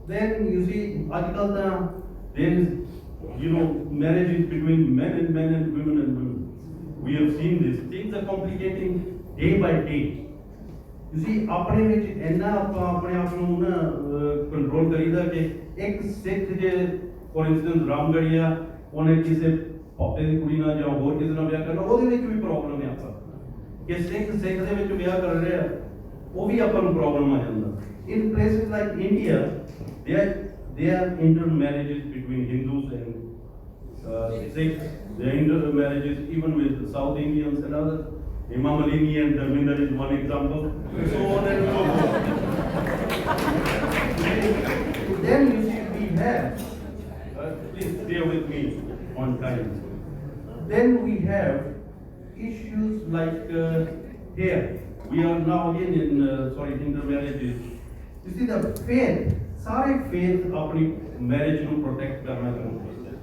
Then you see, there is, marriages between men and men and women and women. We have seen this. Things are complicating day by day. You see, अपने विच ऐना अपने आप नू ना control करीदा कि एक Sikh J for instance Ramgarhia उन्हें किसी पापे की कुड़ी ना जाओ और किसी ना ब्याह करना वो भी प्रॉब्लम है आपका कि सिख दे विच ब्याह कर रहे हैं वो भी अपन प्रॉब्लम आ जाता. In places like India, there are intermarriages between Hindus and Sikhs. There are intermarriages even with South Indians and others. Imam Alini and Dharminder is one example. So on and so forth. Then you see we have, please bear with me on time. Then we have issues like here. We are now again in intermarriages. You see the faith, सारे faith अपनी marriage को protect करना चाहते हैं.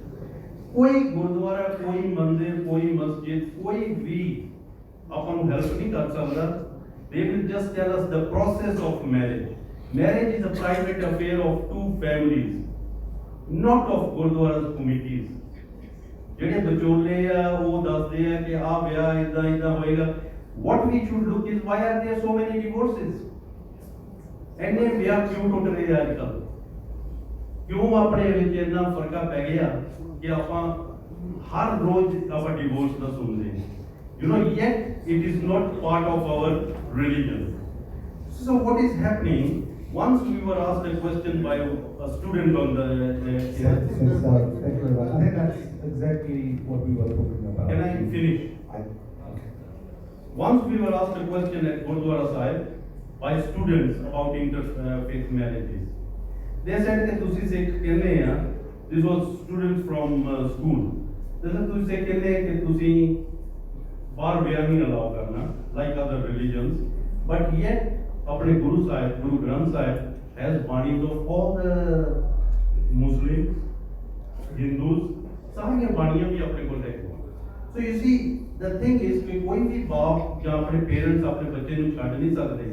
कोई गुरुद्वारा, कोई मंदिर, कोई मस्जिद, कोई भी अपन help नहीं कर सकता. They will just tell us the process of marriage. Marriage is a private affair of two families, not of Gurdwara's committees. जेडे बचोले आ वो दसदे हैं कि आ ब्याह इदा होएगा. What we should look is why are there so many divorces? And ये ब्याह क्यों टूट रहे हैं आजकल? क्यों अपने विच इतना फर्का पै गया कि अपन हर रोज अपन डिवोर्स का सुनते हैं. Yet it is not part of our religion. So what is happening? Once we were asked a question by a student on the. Thank you very much. I think that's exactly what we were talking about. Can I finish? Okay. Once we were asked a question at Gurdwara Sahib by students about interfaith marriages. They said that तुसी से कहने हैं, this was students from school. They said तुसी से कहने हैं कि तुसी बार ब्याह नहीं allow करना, like other religions, but yet अपने Guru Sahib, Guru Granth Sahib has banis of all the Muslims, Hindus, सारी बानियां भी अपने को देखो. So you see, the thing is कि कोई भी बाप या अपने parents अपने बच्चे को छाड़ नहीं सकते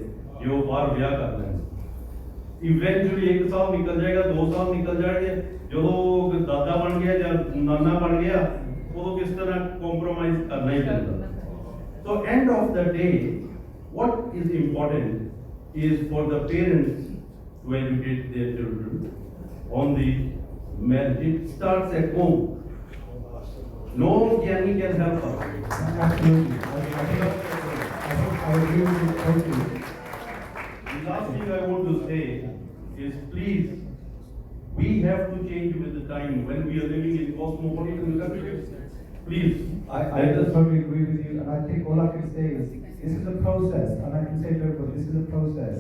जो बार ब्याह कर रहे हैं. Eventually 1 साल निकल जाएगा, 2 साल निकल जाएंगे, जो दादा बन गया या नाना बन गया, वो तो किस तरह compromise करना ही पड़ेगा. So end of the day, what is important is for the parents to educate their children on the marriage. It starts at home. No Gyani can help us. Absolutely. I think I agree with you totally. The last thing I want to say is please, we have to change with the time when we are living in cosmopolitan countries. Please. I totally agree with you, and I think all I can say is this is a process, and I can say to everybody, this is a process.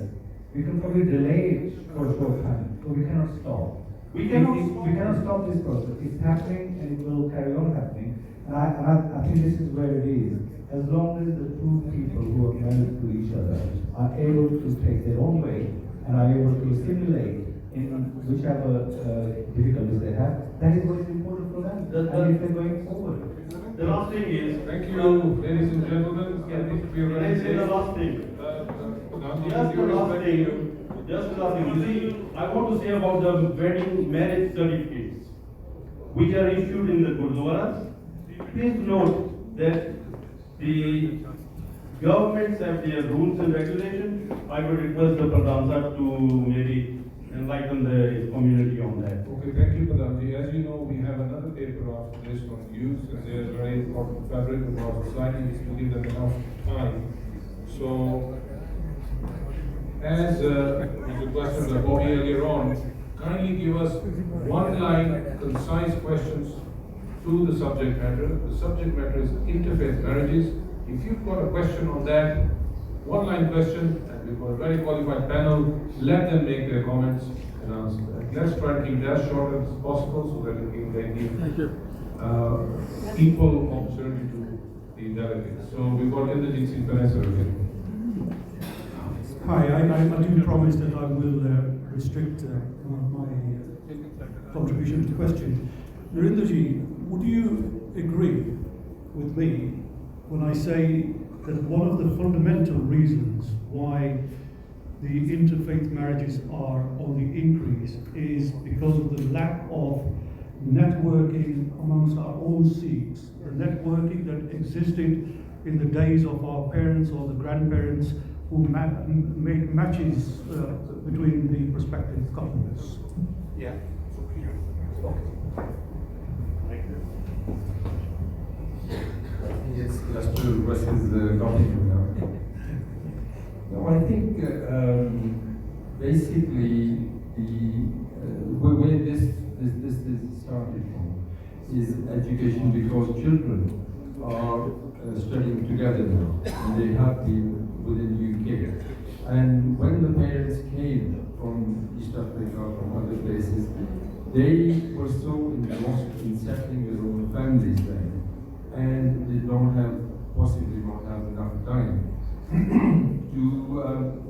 We can probably delay it for a short time, but we cannot stop. We cannot stop this process. It's happening, and it will carry on happening. And I think this is where it is. As long as the two people who are married to each other are able to take their own way and are able to assimilate in whichever difficulties they have, that is what is important for them. And if they're going forward. The last thing is. Thank you, ladies and gentlemen. I think we are Can I ready. say the last thing? Just the last thing. Just the last thing. You see, I want to say about the wedding marriage certificates, which are issued in the Gurdwaras. Please note that the governments have their rules and regulations. I would request the Pradhan Sahib to maybe enlighten the community on that. Okay, thank you, Pradhanji. As you know, we have another paper after this on youth, and they are very important fabric of our society, which will give them enough time. So, as was requested by Bobby earlier on, kindly give us one-line, concise questions to the subject matter. The subject matter is interfaith marriages. If you've got a question on that, one-line question, and we've got a very qualified panel, let them make their comments and answer. Let's try and keep it as short as possible so that they give equal opportunity to the delegates. So we've got Indrajit Singh Vanessa again. Hi, I do promise that I will restrict my contribution to the question. Narendraji, would you agree with me when I say that one of the fundamental reasons why the interfaith marriages are on the increase is because of the lack of networking amongst our own Sikhs, the networking that existed in the days of our parents or the grandparents who made matches between the prospective couples. Yeah. Yes, just to rescue the topic now. No, I think basically the way this started from is education, because children are studying together now, and they have been within UK. And when the parents came from East Africa, from other places, they were so engrossed in settling their own families there, and they possibly don't have enough time to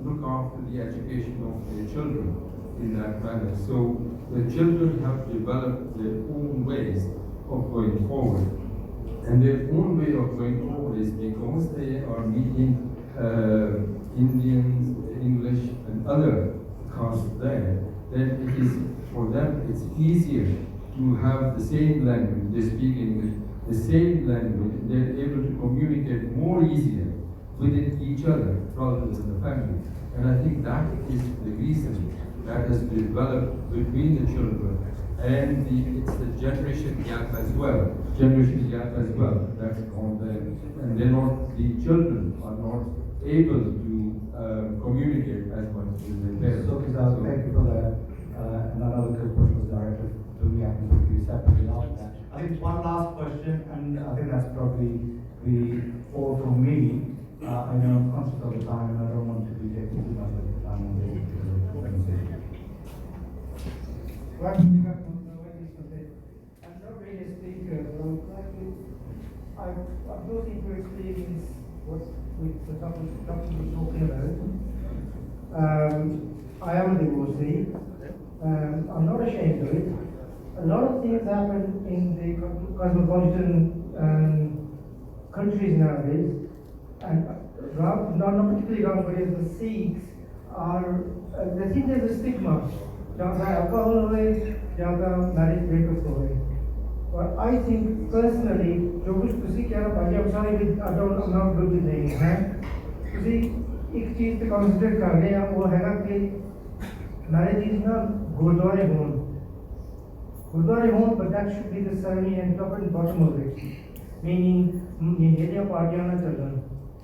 look after the education of their children in that manner. So the children have developed their own ways of going forward. And their own way of going forward is because they are meeting Indians, English, and other castes there, then it is, for them, it's easier to have the same language, they speak English, the same language, they're able to communicate more easier within each other rather than the family. And I think that is the reason that has developed between the children, and it's the generation gap as well. That's on them, and the children are not able to communicate as much as they can. So, thank you for that. Another good question was directed to me. I can put you separately after that. I think one last question, and I think that's probably all from me. I know I'm conscious of the time, and I don't want to be taking too much of the time on this presentation. I'm not really a speaker, but I've got into experience what the topic we're talking about. I am a divorcee. I'm not ashamed of it. A lot of things happen in the cosmopolitan countries nowadays, and not particularly Ramgarhia, the Sikhs are, they think there's a stigma. Jassa alcohol away, Jassa marriage breakup away. But I think personally, I'm not good with names. एक चीज पे concentrate कर रहे हैं वो है कि marriages ना गुरुद्वारे हों, but that should be the ceremony and top and bottom of it. Meaning, ये parties ना चलन,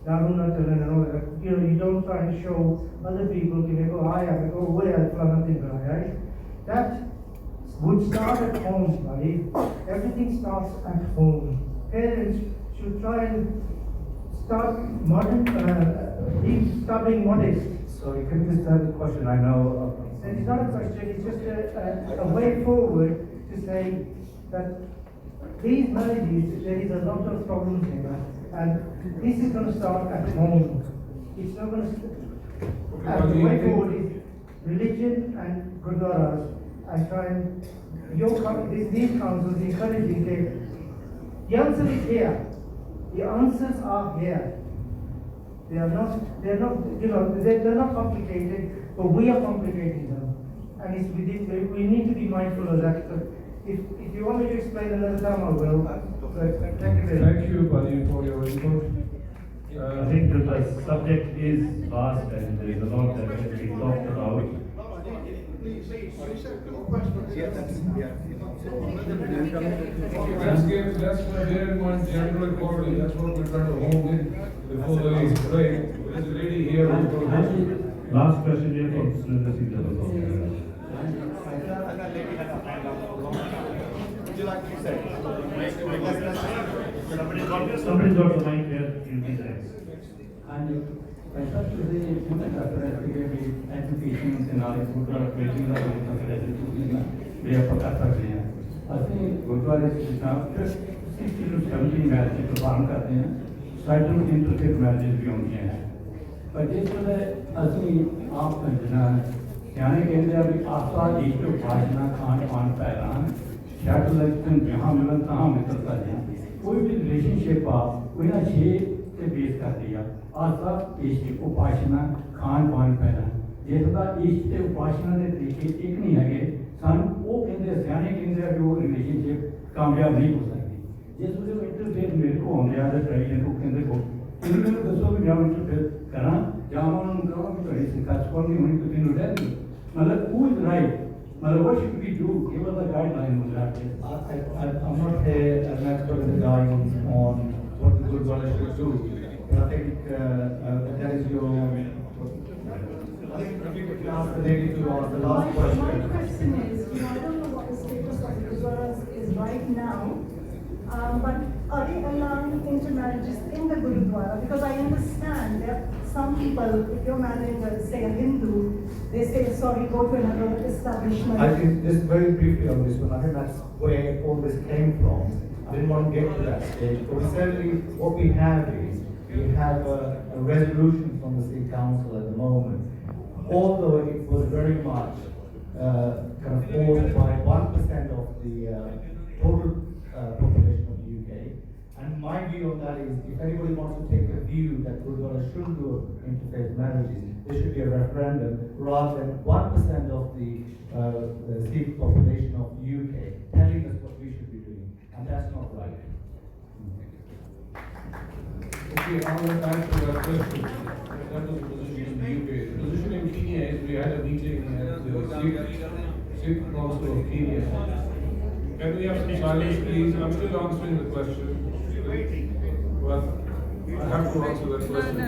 दारू ना चलन and all that. You don't try and show other people कि मेरे को आया, मेरे को वो यार फलाना दिन कराया, right? That would start at home, buddy. Everything starts at home. Parents should try and start stop being modest. Sorry, can you just have the question? I know. It's not a question, it's just a way forward to say that these marriages, there is a lot of problems here, and this is going to start at home. It's not going to. And the way forward is religion and gurdwaras, and try and these councils encouraging it. The answer is here. The answers are here. They're not complicated, but we are complicating them. And we need to be mindful of that. So if you want me to explain another time, I will. But thank you very much. Thank you, Buddy, for your input. I think that the subject is vast and there is a lot that can be talked about. Let's bear in mind general quality. That's what we're trying to hold in before the break. There's a lady here who's going to Last question here from Srinda Singh. Would you like to say? Somebody's got the mic here, you'll be next. And I thought today you put a education scenario for creating the we are protected. I think Gurdwara is now 60 to 70 marriages perform करते हैं, certain interfaith marriages भी होती हैं. पर जिसमें असली आप समझना यानी कहते हैं अभी आपका एक तो भाषा खान पान पहनान शैटलाइट जहाँ मिलन तहाँ मिलता है कोई भी रिलेशनशिप आप कोई ना छे से बेस कर दिया आस्था इश्क उपासना खान पान पहनान जिसका इश्क से उपासना के तरीके एक नहीं है सन वो कहते सियाने कहते कि वो रिलेशनशिप कामयाब नहीं हो सकती जिस वजह इंटरफेयर मेरे को होने वाले ट्रेडिशन को कहते को इन्होंने दसो भी जहाँ इंटरफेयर करा जहाँ उन्होंने कहा कि थोड़ी सी कचकौल नहीं होनी तो तीनों रह दी मतलब who is right मतलब what should we do give us a guideline on that. I'm not an expert in the guidance on what the Gurdwara should do, but I think that is your. I think if you could ask the lady to ask the last question. My question is, I don't know what the status of the Gurdwaras is right now, but are they allowing intermarriages in the Gurudwara? Because I understand that some people, if you're marrying, say, a Hindu, they say, sorry, go to another establishment. I think just very briefly on this one, I think that's where all this came from. I didn't want to get to that stage, but certainly what we have is, we have a resolution from the City Council at the moment. Although it was very much kind of forced by 1% of the total population of the UK. And my view on that is, if anybody wants to take a view that Gurdwara shouldn't do interfaith marriages, there should be a referendum rather than 1% of the Sikh population of the UK telling us what we should be doing. And that's not right. Okay, I will answer that question. That was the position in the UK. The position in Kenya is we had a meeting at the Sikh Council of Kenya. Can we have some silence, please? I'm still answering the question. But I have to answer that question.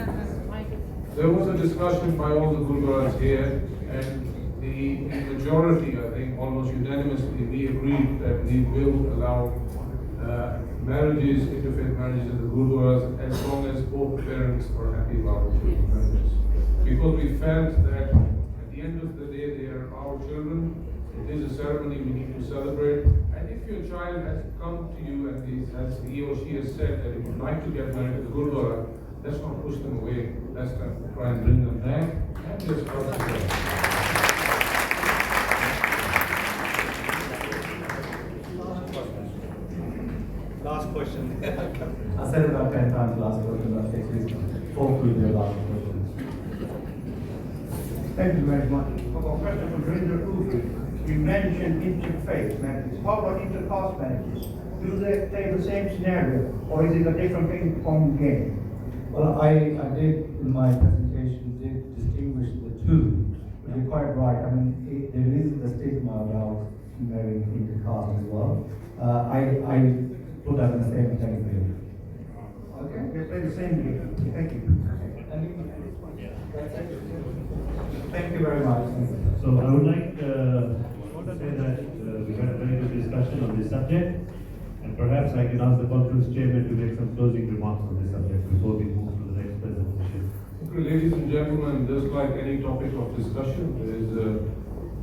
There was a discussion by all the Gurudwaras here, and the majority, I think almost unanimously, we agreed that we will allow marriages, interfaith marriages in the Gurudwaras as long as both parents are happy about the children's marriages. Because we felt that at the end of the day they are our children, it is a ceremony we need to celebrate. And if your child has come to you and he or she has said that he would like to get married to the Gurudwara, let's not push them away. Let's try and bring them back and just start together. Last question. I said about 10 times last question, but actually 4 will be the last question. Thank you very much. I've got a question from Narendra. You mentioned interfaith marriages. How about intercaste marriages? Do they have the same scenario, or is it a different thing from again? Well, I did in my presentation distinguish the two. But you're quite right. I mean, there is the stigma about marrying intercaste as well. I put that in the same category. Okay, they play the same game. Thank you. Thank you very much. So I would like to say that we had a very good discussion on this subject, and perhaps I can ask the conference chairman to make some closing remarks on this subject before we move to the next presentation. Okay, ladies and gentlemen, just like any topic of discussion, there is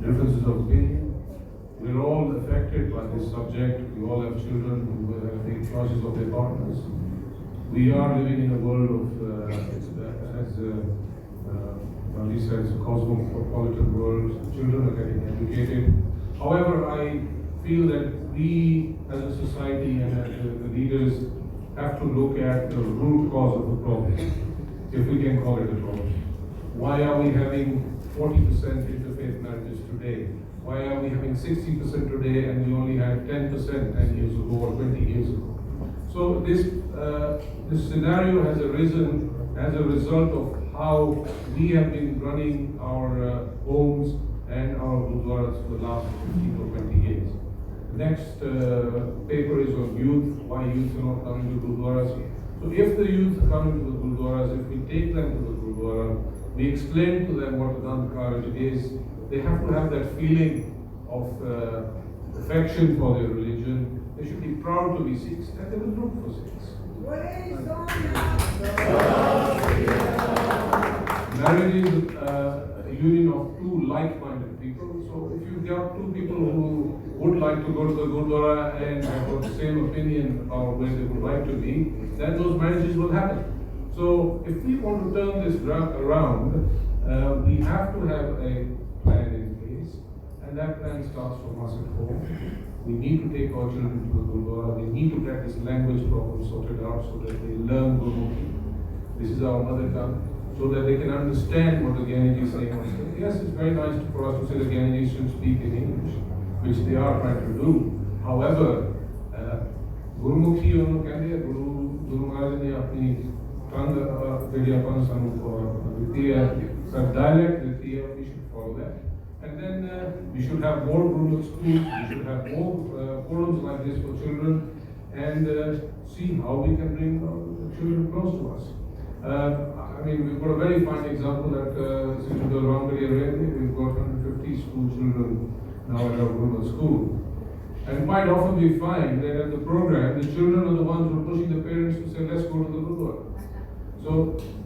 differences of opinion. We're all affected by this subject. We all have children who have the choices of their partners. We are living in a world of, as Gandhi says, a cosmopolitan world. Children are getting educated. However, I feel that we as a society and as the leaders have to look at the root cause of the problem, if we can call it a problem. Why are we having 40% interfaith marriages today? Why are we having 60% today and we only had 10% 10 years ago or 20 years ago? So this scenario has arisen as a result of how we have been running our homes and our gurdwaras for the last 15 or 20 years. The next paper is on youth, why youth are not coming to gurdwaras. So if the youth come into the gurdwaras, if we take them to the gurdwara, we explain to them what the Ramgarhia is, they have to have that feeling of affection for their religion. They should be proud to be Sikhs and they will look for Sikhs. Marriage is a union of two like-minded people. So if you got two people who would like to go to the Gurdwara and have got the same opinion about where they would like to be, then those marriages will happen. So if we want to turn this around, we have to have a plan in place, and that plan starts from us at home. We need to take our children to the Gurdwara. We need to get this language problem sorted out so that they learn Gurmukhi. This is our mother tongue, so that they can understand what the Gyaniji is saying. Yes, it's very nice for us to say the Gyaniji should speak in English, which they are trying to do. However, Gurmukhi ਉਹਨੂੰ ਕਹਿੰਦੇ ਗੁਰੂ ਮਹਾਰਾਜ ਨੇ ਆਪਣੀ tongue ਜਿਹੜੀ ਆਪਾਂ ਨੂੰ ਸਾਨੂੰ ਦਿੱਤੀ ਹੈ, dialect ਦਿੱਤੀ ਹੈ, we should follow that. And then we should have more rural schools, we should have more forums like this for children, and see how we can bring children close to us. I mean, we've got a very fine example at the Ramgarhia. We've got 150 school children now at our rural school. And quite often we find that at the program, the children are the ones who are pushing the parents to say, let's go to the Gurdwara. So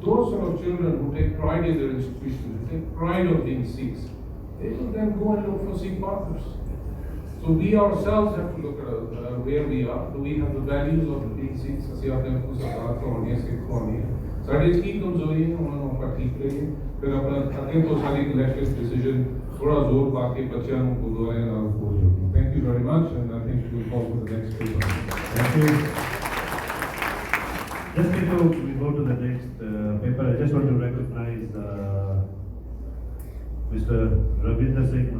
those sort of children who take pride in their institution, who take pride of being Sikhs, they will then go and look for Sikh partners. So we ourselves have to look at where we are. Do we have the values of being Sikhs? ਅਸੀਂ ਆਪਣੇ ਆਪ ਨੂੰ ਸਰਕਾਰ ਕਰਾਉਣੀ ਹੈ, ਸਿੱਖ ਕਰਾਉਣੀ ਹੈ। ਸਾਡੇ ਕੀ ਕਮਜ਼ੋਰੀ ਹੈ, ਉਹਨਾਂ ਨੂੰ ਆਪਾਂ ਠੀਕ ਕਰੀਏ। ਫਿਰ ਆਪਣਾ ਅੱਗੇ ਤੋਂ ਸਾਡੀ ਕਲੈਕਟਿਵ ਡਿਸੀਜਨ ਥੋੜਾ ਜ਼ੋਰ ਪਾ ਕੇ ਬੱਚਿਆਂ ਨੂੰ ਗੁਰਦੁਆਰੇ ਨਾਲ ਜੋੜੋ। Thank you very much, and I think we'll call for the next speaker. Thank you. Just before we go to the next paper, I just want to recognize Mr. Singh,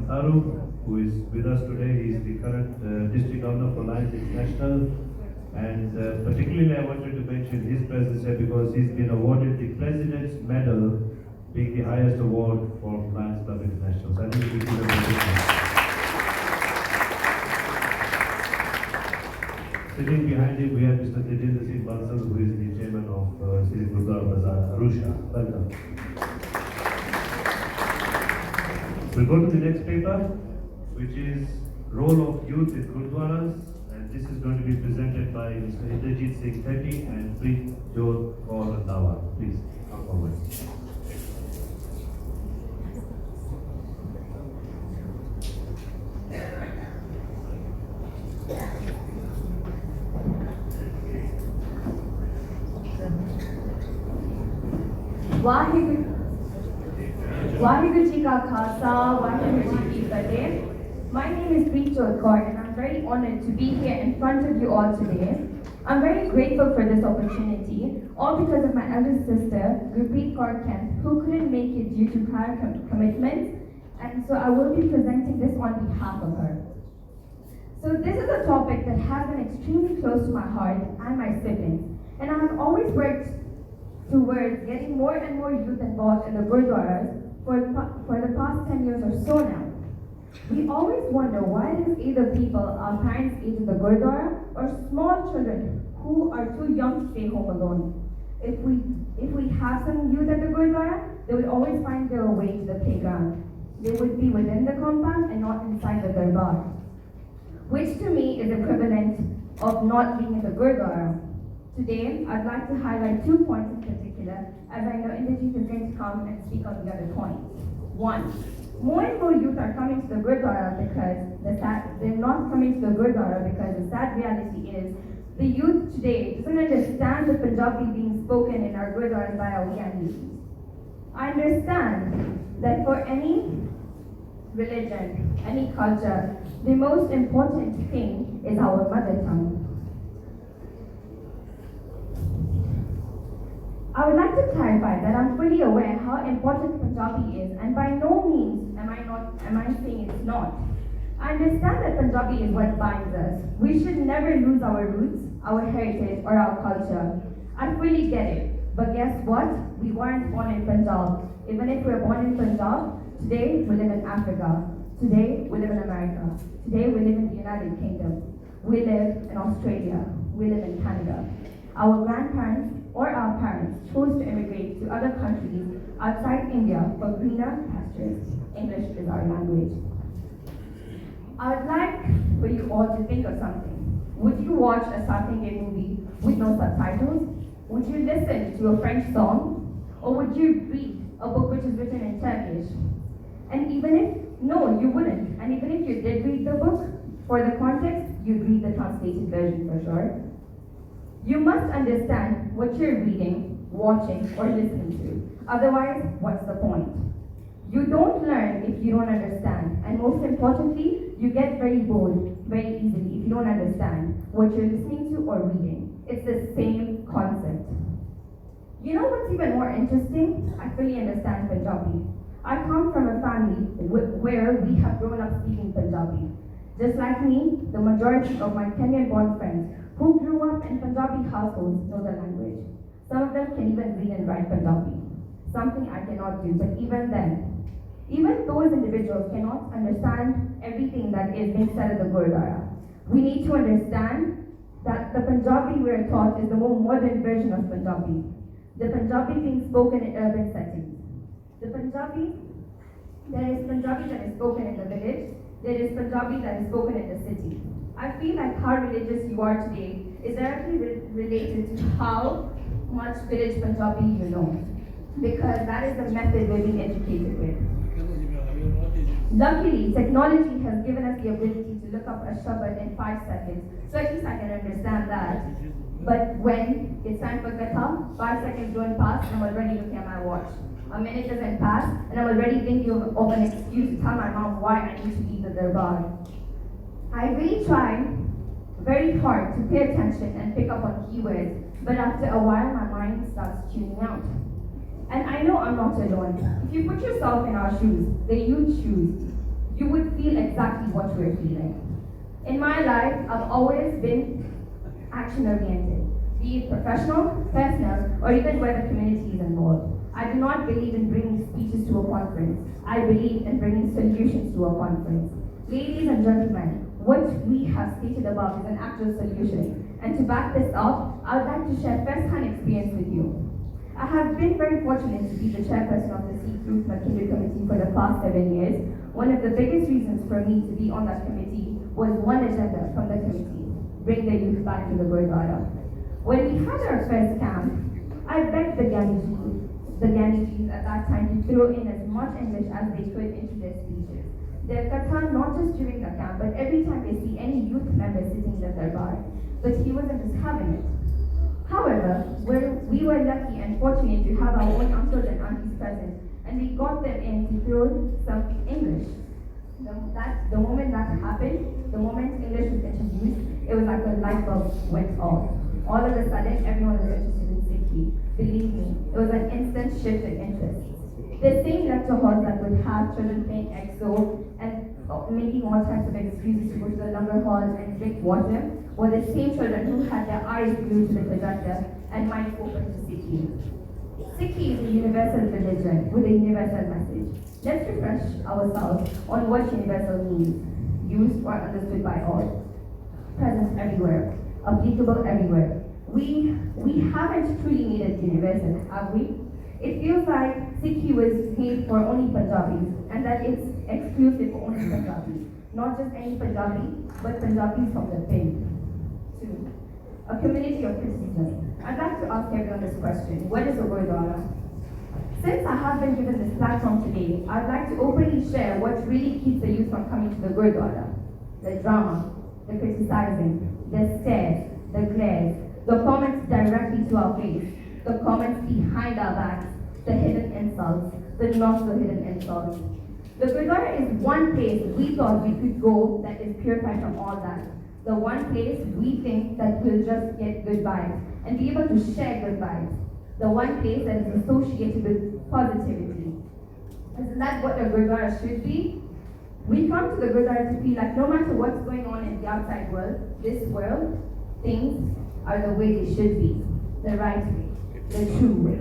who is with us today. He is the current district governor for Lions International, and particularly I wanted to mention his presence here because he's been awarded the President's Medal, being the highest award for Lions Club International. So I think we should give him a big hand. Sitting behind him, we have Mr. Singh, who is the chairman of Sri Gurdwara Bazaar, Arusha. Welcome. We'll go to the next paper, which is Role of Youth in Gurdwaras, and this is going to be presented by Mr. Indrajit Singh Teti and Preet Jodh Kaur Randawa. Please come forward. Waheguru Ji Ka Khalsa, Waheguru Ji Ki Fateh. My name is Preet Jodh Kaur and I'm very honored to be here in front of you all today. I'm very grateful for this opportunity, all because of my eldest sister, Gurpreet Kaur Kemp, who couldn't make it due to prior commitments, and so I will be presenting this on behalf of her. So this is a topic that has been extremely close to my heart and my siblings, and I have always worked towards getting more and more youth involved in the Gurdwaras for the past 10 years or so now. We always wonder why it is either people our parents age in the Gurdwara or small children who are too young to stay home alone. If we have some youth at the Gurdwara, they would always find their way to the playground. They would be within the compound and not inside the darbar, which to me is equivalent of not being in the Gurdwara. Today, I'd like to highlight 2 points in particular, as I know Indrajit is going to come and speak on the other points. 1. More and more youth are coming to the Gurdwara because they're not coming to the Gurdwara because the sad reality is the youth today doesn't understand the Punjabi being spoken in our Gurdwaras by our Gandhis. I understand that for any religion, any culture, the most important thing is our mother tongue. I would like to clarify that I'm fully aware how important Punjabi is, and by no means am I saying it's not. I understand that Punjabi is what binds us. We should never lose our roots, our heritage, or our culture. I fully get it. But guess what? We weren't born in Punjab. Even if we're born in Punjab, today we live in Africa. Today we live in America. Today we live in the United Kingdom. We live in Australia. We live in Canada. Our grandparents or our parents chose to immigrate to other countries outside India for greener pastures. English is our language. I would like for you all to think of something. Would you watch a South Indian movie with no subtitles? Would you listen to a French song? Or would you read a book which is written in Turkish? And even if, no, you wouldn't. And even if you did read the book, for the context, you'd read the translated version for sure. You must understand what you're reading, watching, or listening to. Otherwise, what's the point? You don't learn if you don't understand. And most importantly, you get very bored very easily if you don't understand what you're listening to or reading. It's the same concept. You know what's even more interesting? I fully understand Punjabi. I come from a family where we have grown up speaking Punjabi. Just like me, the majority of my Kenyan-born friends who grew up in Punjabi households know the language. Some of them can even read and write Punjabi, something I cannot do, but even then, even those individuals cannot understand everything that is being said at the Gurdwara. We need to understand that the Punjabi we are taught is the more modern version of Punjabi. The Punjabi being spoken in urban settings. There is Punjabi that is spoken in the village, there is Punjabi that is spoken in the city. I feel like how religious you are today is directly related to how much village Punjabi you know, because that is the method we're being educated with. Luckily, technology has given us the ability to look up a shabad in 5 seconds, so at least I can understand that. But when it's time for katha, 5 seconds don't pass and I'm already looking at my watch. A minute doesn't pass and I'm already thinking of an excuse to tell my mom why I need to leave the darbar. I really try very hard to pay attention and pick up on keywords, but after a while my mind starts tuning out. And I know I'm not alone. If you put yourself in our shoes, the youth shoes, you would feel exactly what we're feeling. In my life, I've always been action-oriented, be it professional, personal, or even where the community is involved. I do not believe in bringing speeches to a conference. I believe in bringing solutions to a conference. Ladies and gentlemen, what we have stated above is an actual solution. And to back this up, I would like to share first-hand experience with you. I have been very fortunate to be the chairperson of the Sikh Youth Mercantile Committee for the past 7 years, One of the biggest reasons for me to be on that committee was one agenda from the committee: bring the youth back to the Gurdwara. When we had our first camp, I begged the Gandhijis at that time to throw in as much English as they could into their speeches. Their katha, not just during the camp, but every time they see any youth member sitting in their bar. But he wasn't just having it. However, we were lucky and fortunate to have our own uncles and aunties present, and we got them in to throw some English. The moment that happened, the moment English was introduced, it was like a light bulb went off. All of a sudden, everyone was interested in Sikhi. Believe me, it was an instant shift in interest. The same lecture halls that would have children playing EXO and making all types of excuses to go to the lumber hall and drink water were the same children who had their eyes glued to the projector and minds open to Sikhi. Sikhi is a universal religion with a universal message. Let's refresh ourselves on what universal means, used or understood by all. Present everywhere, applicable everywhere. We haven't truly made it universal, have we? It feels like Sikhi was made for only Punjabis, and that it's exclusive for only Punjabis. Not just any Punjabi, but Punjabis from the pin. 2. A community of criticism. I'd like to ask everyone this question: what is a Gurdwara? Since I have been given this platform today, I'd like to openly share what really keeps the youth from coming to the Gurdwara. The drama, the criticizing, the stares, the glares, the comments directly to our face, the comments behind our backs, the hidden insults, the not so hidden insults. The Gurdwara is one place we thought we could go that is purified from all that. The one place we think that we'll just get good vibes and be able to share good vibes. The one place that is associated with positivity. Isn't that what a Gurdwara should be? We come to the Gurdwara to feel like no matter what's going on in the outside world, this world, things are the way they should be. The right way, the true way.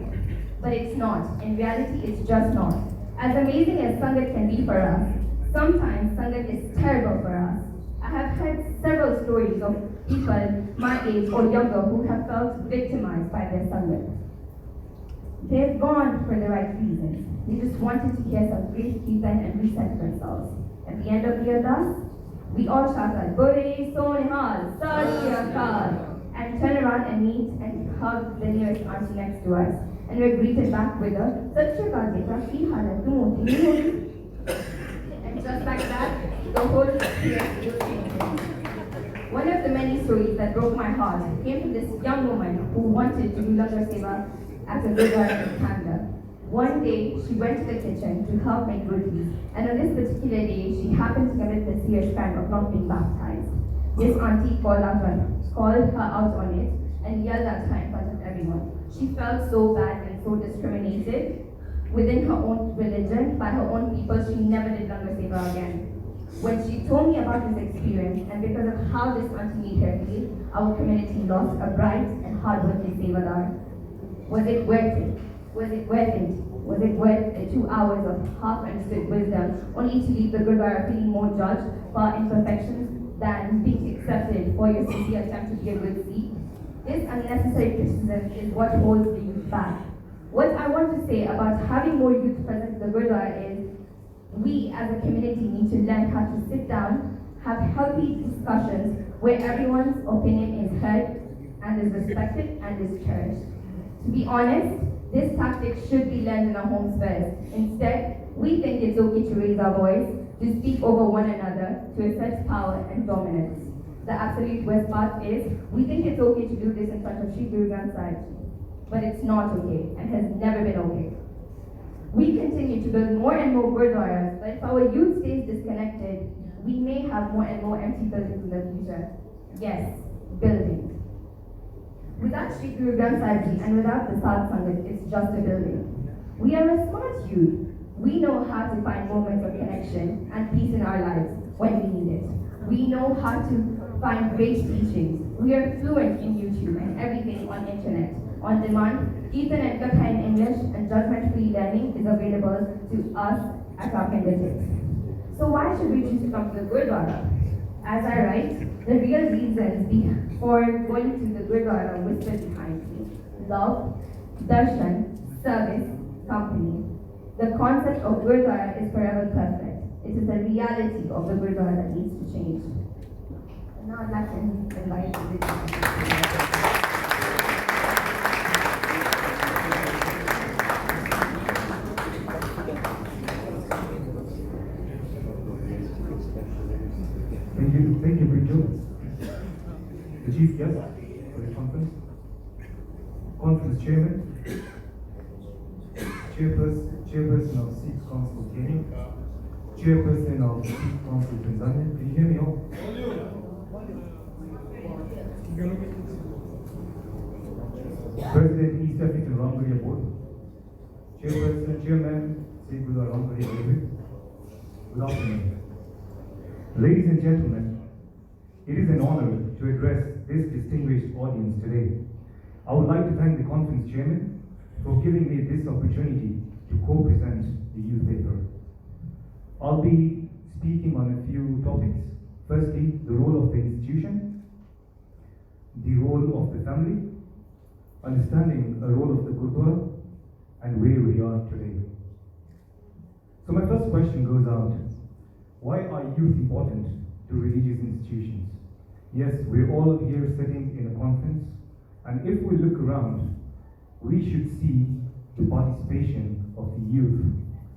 But it's not. In reality, it's just not. As amazing as Sangat can be for us, sometimes Sangat is terrible for us. I have heard several stories of people my age or younger who have felt victimized by their Sangat. They've gone for the right reasons. They just wanted to hear some great kirtan and reset themselves. At the end of the Ardas, we all shout out, Bore Sonihal, Sat Shri Akal, and turn around and meet and hug the nearest auntie next to us. And we're greeted back with a Sat Shri Akal beta, ki halat tu moti nahi hoti. And just like that, the whole experience is changed. One of the many stories that broke my heart came from this young woman who wanted to do Langar Seva at a Gurdwara in Canada. One day, she went to the kitchen to help make rotis, and on this particular day, she happened to commit the serious crime of not being baptized. This auntie called her out on it and yelled at her in front of everyone. She felt so bad and so discriminated within her own religion, by her own people. She never did Langar Seva again. When she told me about this experience, and because of how this auntie made her feel, our community lost a bright and hardworking Sevadar. Was it worth it? Was it worth it? Was it worth the 2 hours of half-understood wisdom, only to leave the Gurdwara feeling more judged for imperfections than being accepted for your sincere attempt to be a good Sikh? This unnecessary criticism is what holds the youth back. What I want to say about having more youth present in the Gurdwara is, we as a community need to learn how to sit down, have healthy discussions where everyone's opinion is heard and is respected and is cherished. To be honest, this tactic should be learned in our homes first. Instead, we think it's okay to raise our voice, to speak over one another, to assert power and dominance. The absolute worst part is, we think it's okay to do this in front of Sri Guru Granth Sahib. But it's not okay, and has never been okay. We continue to build more and more Gurdwaras, but if our youth stays disconnected, we may have more and more empty buildings in the future. Yes, buildings. Without Sri Guru Granth Sahib Ji and without the Sadh Sangat, it's just a building. We are a smart youth. We know how to find moments of connection and peace in our lives when we need it. We know how to find great teachings. We are fluent in YouTube and everything on internet. On demand, Kirtan and Katha in English and judgment-free learning is available to us at our fingertips. So why should we choose to come to the Gurdwara? As I write, the real reasons for going to the Gurdwara whisper behind me: love, darshan, service, company. The concept of Gurdwara is forever perfect. It is the reality of the Gurdwara that needs to change. And now I'd like to invite the Thank you, Bridget. The Chief Guest for the Conference Chairman, Chairperson of Sikh Council Kenya, Chairperson of Sikh Council Tanzania. Can you hear me all? President East African Ramgarhia Board, Chairman Sikh Ramgarhia Board. Good afternoon. Ladies and gentlemen, it is an honor to address this distinguished audience today. I would like to thank the conference chairman for giving me this opportunity to co-present the youth paper. I'll be speaking on a few topics. Firstly, the role of the institution, the role of the family, understanding the role of the Gurdwara, and where we are today. So my first question goes out. Why are youth important to religious institutions? Yes, we're all here sitting in a conference, and if we look around, we should see the participation of the youth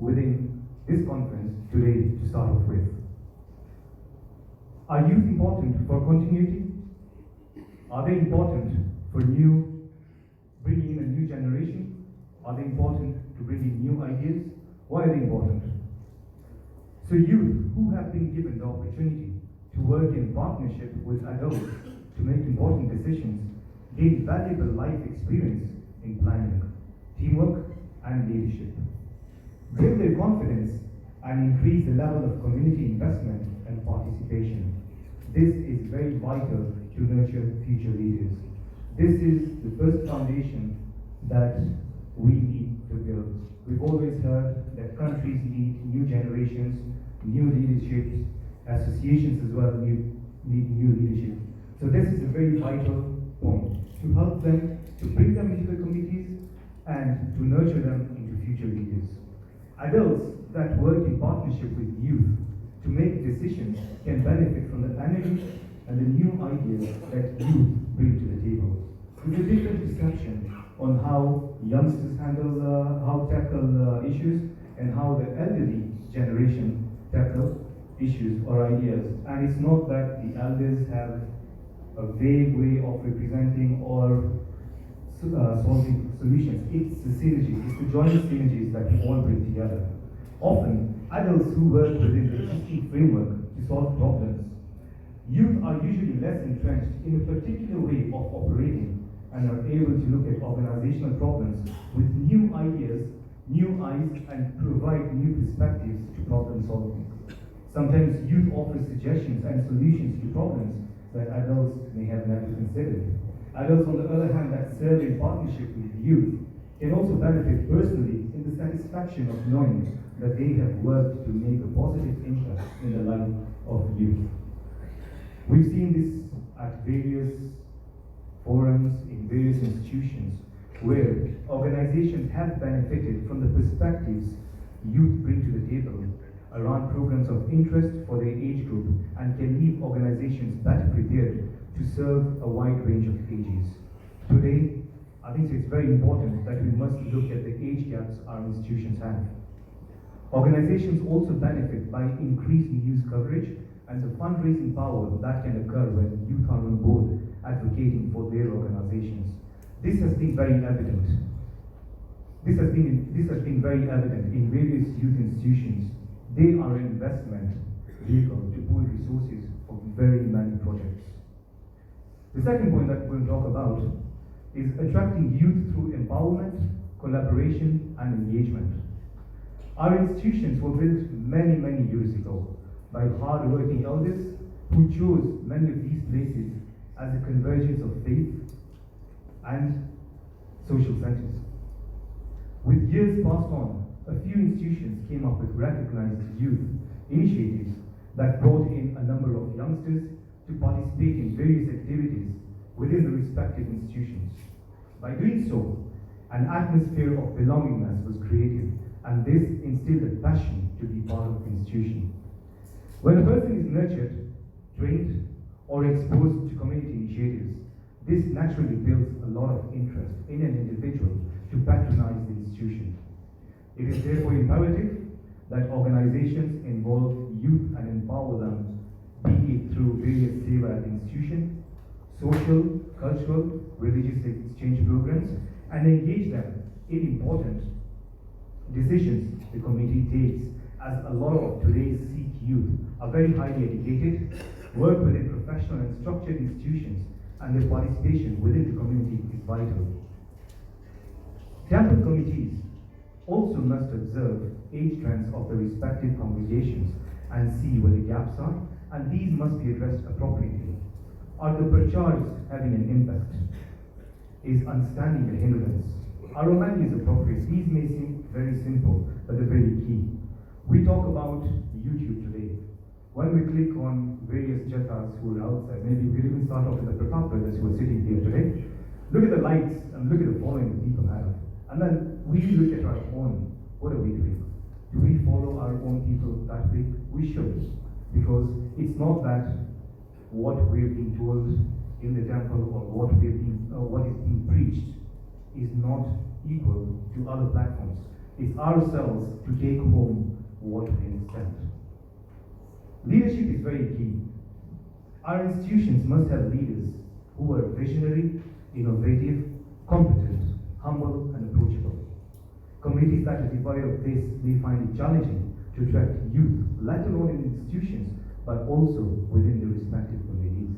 within this conference today to start off with. Are youth important for continuity? Are they important for bringing in a new generation? Are they important to bring in new ideas? Why are they important? So youth who have been given the opportunity to work in partnership with adults to make important decisions gain valuable life experience in planning, teamwork, and leadership. Build their confidence and increase the level of community investment and participation. This is very vital to nurture future leaders. This is the first foundation that we need to build. We've always heard that countries need new generations, new leaderships, associations as well need new leadership. So this is a very vital point to help them, to bring them into the committees and to nurture them into future leaders. Adults that work in partnership with youth to make decisions can benefit from the energy and the new ideas that youth bring to the table. There's a different perception on how youngsters tackle issues and how the elderly generation tackle issues or ideas. And it's not that the elders have a vague way of representing or solving solutions. It's the synergy, it's the joint synergies that we all bring together. Often, adults who work within the existing framework to solve problems. Youth are usually less entrenched in a particular way of operating and are able to look at organizational problems with new ideas, new eyes, and provide new perspectives to problem solving. Sometimes youth offers suggestions and solutions to problems that adults may have never considered. Adults, on the other hand, that serve in partnership with youth can also benefit personally in the satisfaction of knowing that they have worked to make a positive impact in the life of youth. We've seen this at various forums, in various institutions, where organizations have benefited from the perspectives youth bring to the table around programs of interest for their age group and can leave organizations better prepared to serve a wide range of ages. Today, I think it's very important that we must look at the age gaps our institutions have. Organizations also benefit by increased news coverage and the fundraising power that can occur when youth are on board advocating for their organizations. This has been very evident. This has been very evident in various youth institutions. They are an investment vehicle to pool resources for very many projects. The second point that we're going to talk about is attracting youth through empowerment, collaboration, and engagement. Our institutions were built many, many years ago by hard-working elders who chose many of these places as a convergence of faith and social centers. With years passed on, a few institutions came up with recognized youth initiatives that brought in a number of youngsters to participate in various activities within the respective institutions. By doing so, an atmosphere of belongingness was created, and this instilled a passion to be part of the institution. When a person is nurtured, trained, or exposed to community initiatives, this naturally builds a lot of interest in an individual to patronize the institution. It is therefore imperative that organizations involve youth and empower them, be it through various seva at the institution, social, cultural, religious exchange programs, and engage them in important decisions the community takes, as a lot of today's Sikh youth are very highly educated, work within professional and structured institutions, and their participation within the community is vital. Temple committees also must observe age trends of the respective congregations and see where the gaps are, and these must be addressed appropriately. Are the prachars having an impact? Is understanding a hindrance? Are Romani is appropriate? These may seem very simple, but they're very key. We talk about YouTube today. When we click on various Jassas who are outside, maybe we even start off with the Pratap brothers who are sitting here today. Look at the likes and look at the following that people have. And then we look at our own. What are we doing? Do we follow our own people that way? We should. Because it's not that what we're being told in the temple or what is being preached is not equal to other platforms. It's ourselves to take home what we understand. Leadership is very key. Our institutions must have leaders who are visionary, innovative, competent, humble, and approachable. Communities that are devoid of this may find it challenging to attract youth, let alone in institutions, but also within their respective communities.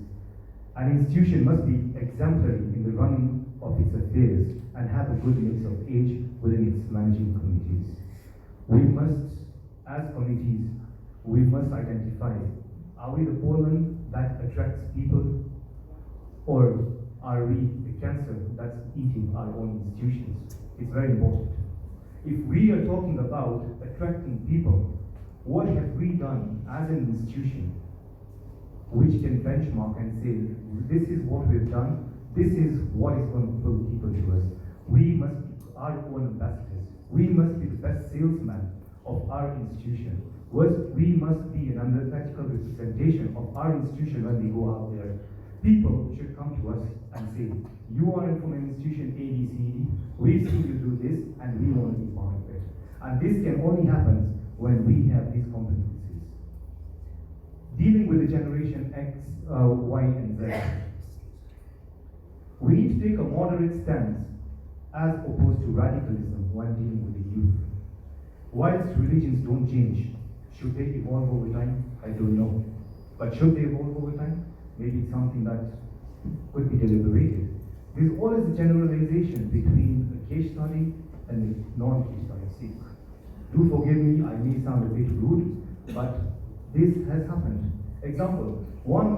An institution must be exemplary in the running of its affairs and have a good mix of age within its managing committees. We must, as committees, we must identify, are we the pollen that attracts people, or are we the cancer that's eating our own institutions? It's very important. If we are talking about attracting people, what have we done as an institution which can benchmark and say, this is what we've done, this is what is going to pull people to us? We must be our own ambassadors. We must be the best salesman of our institution. We must be an antithetical representation of our institution when we go out there. People should come to us and say, you are from an institution A, B, C, D, we've seen you do this, and we want to be part of it. And this can only happen when we have these competencies. Dealing with the generation X, Y, and Z. We need to take a moderate stance as opposed to radicalism when dealing with the youth. Whilst religions don't change, should they evolve over time? I don't know. But should they evolve over time? Maybe it's something that could be deliberated. There's always a generalization between a case study and a non-case study. Sikh. Do forgive me, I may sound a bit rude, but this has happened. Example, one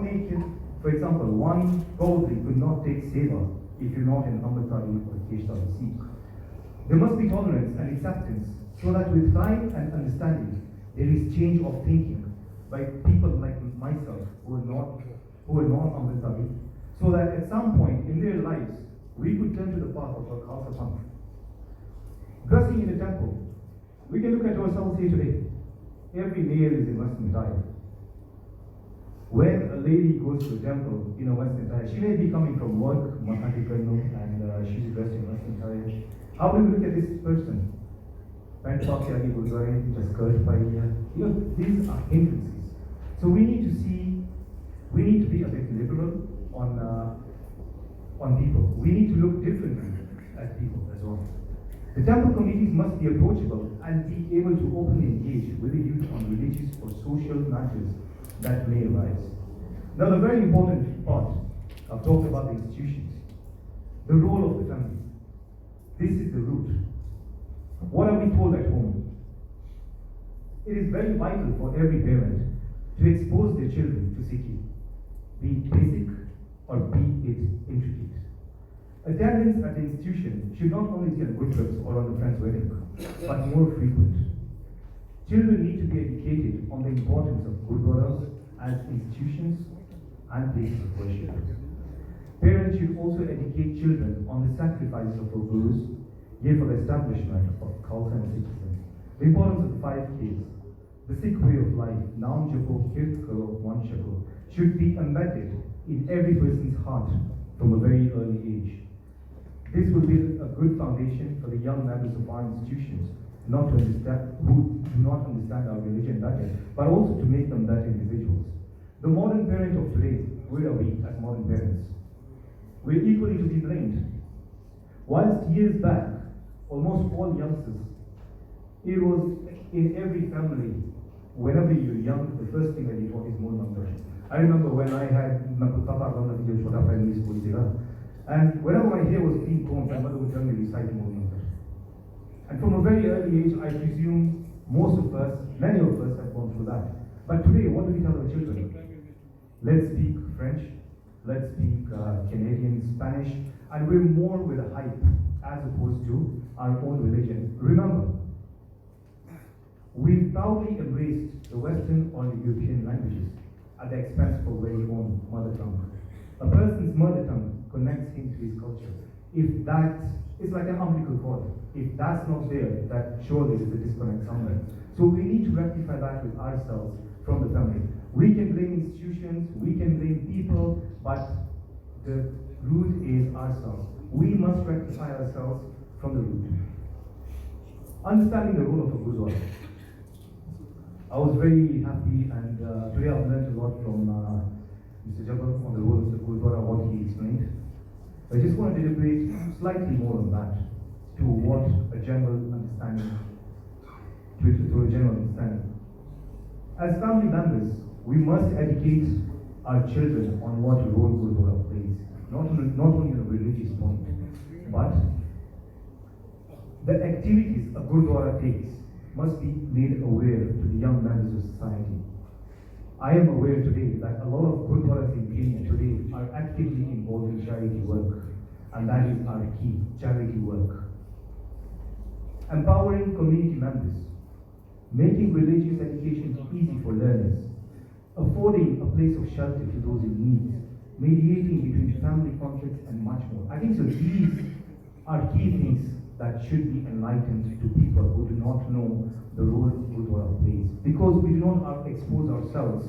probably could not take seva if you're not an Amritari or case study Sikh. There must be tolerance and acceptance so that with time and understanding, there is change of thinking by people like myself who are non-Amritari, so that at some point in their lives, we could turn to the path of our Khalsa Panth. Dressing in a temple, we can look at ourselves here today. Every male is in Western attire. When a lady goes to a temple in a Western attire, she may be coming from work, and she's dressed in Western attire. How do we look at this person? Pant paaki gurdwara, just skirt pai, these are hindrances. So we need to be a bit liberal on people. We need to look differently at people as well. The temple committees must be approachable and be able to openly engage with the youth on religious or social matters that may arise. Now, the very important part, I've talked about the institutions, the role of the family. This is the root. What are we told at home? It is very vital for every parent to expose their children to Sikhi, be it basic or be it intricate. Attendance at the institution should not only be on good trips or on a friend's wedding, but more frequent. Children need to be educated on the importance of gurdwaras as institutions and places of worship. Parents should also educate children on the sacrifices of our gurus, yea, for the establishment of Khalsa and Sikhism. The importance of the 5 Ks. the Sikh way of life, Naam Japo, Kirt Karo, Wan Shako, should be embedded in every person's heart from a very early age. This will be a good foundation for the young members of our institutions, not to understand, who do not understand our religion better, but also to make them better individuals. The modern parent of today, where are we as modern parents? We're equally to be blamed. Whilst years back, almost all youngsters, it was in every family, whenever you're young, the first thing that you taught is more number. I remember when I had primary school, and whenever my hair was being combed, my mother would tell me to recite more number. And from a very early age, I presume most of us, many of us have gone through that. But today, what do we tell our children? Let's speak French, let's speak Canadian, Spanish, and we're more with a hype as opposed to our own religion. Remember, we proudly embraced the Western or the European languages at the expense of our very own mother tongue. A person's mother tongue connects him to his culture. If that is like an umbilical cord, if that's not there, that surely is a disconnect somewhere. So we need to rectify that with ourselves from the family. We can blame institutions, we can blame people, but the root is ourselves. We must rectify ourselves from the root. Understanding the role of a Gurdwara. I was very happy, and today I've learned a lot from Mr. Jabbar on the role of the Gurdwara, what he explained. I just want to deliberate slightly more on that, to what a general understanding, to a general understanding. As family members, we must educate our children on what role Gurdwara plays, not only on a religious point, but the activities a Gurdwara takes must be made aware to the young members of society. I am aware today that a lot of Gurdwaras in Kenya today are actively involved in charity work, and that is our key, charity work. Empowering community members, making religious education easy for learners, affording a place of shelter to those in need, mediating between family conflicts, and much more. I think so these are key things that should be enlightened to people who do not know the role Gurdwara plays. Because we do not expose ourselves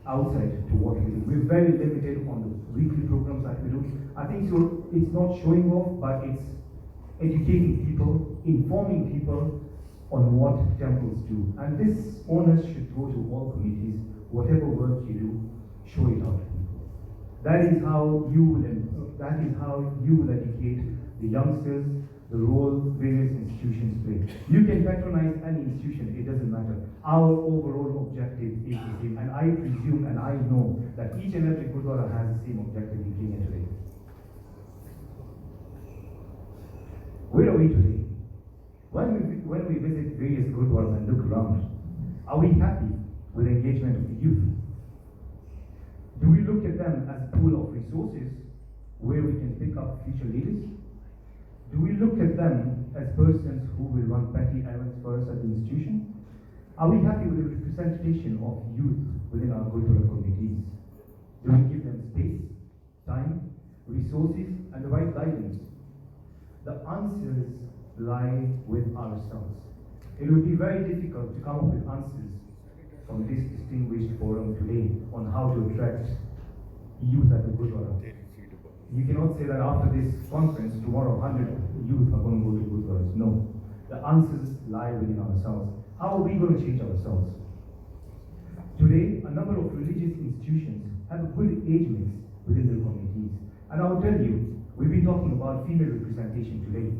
outside to what we do. We're very limited on the weekly programs that we do. I think so it's not showing off, but it's educating people, informing people on what temples do. And this onus should go to all committees. Whatever work you do, show it out to people. That is how you will educate the youngsters, the role various institutions play. You can patronize any institution, it doesn't matter. Our overall objective is the same, and I presume and I know that each and every Gurdwara has the same objective in Kenya today. Where are we today? When we visit various Gurdwaras and look around, are we happy with the engagement of the youth? Do we look at them as a pool of resources where we can pick up future leaders? Do we look at them as persons who will run petty errands for us at the institution? Are we happy with the representation of youth within our Gurdwara committees? Do we give them space, time, resources, and the right guidance? The answers lie with ourselves. It would be very difficult to come up with answers from this distinguished forum today on how to attract youth at the Gurdwara. You cannot say that after this conference, tomorrow 100 youth are going to go to Gurdwaras. No. The answers lie within ourselves. How are we going to change ourselves? Today, a number of religious institutions have a good age mix within their communities. And I will tell you, we've been talking about female representation today.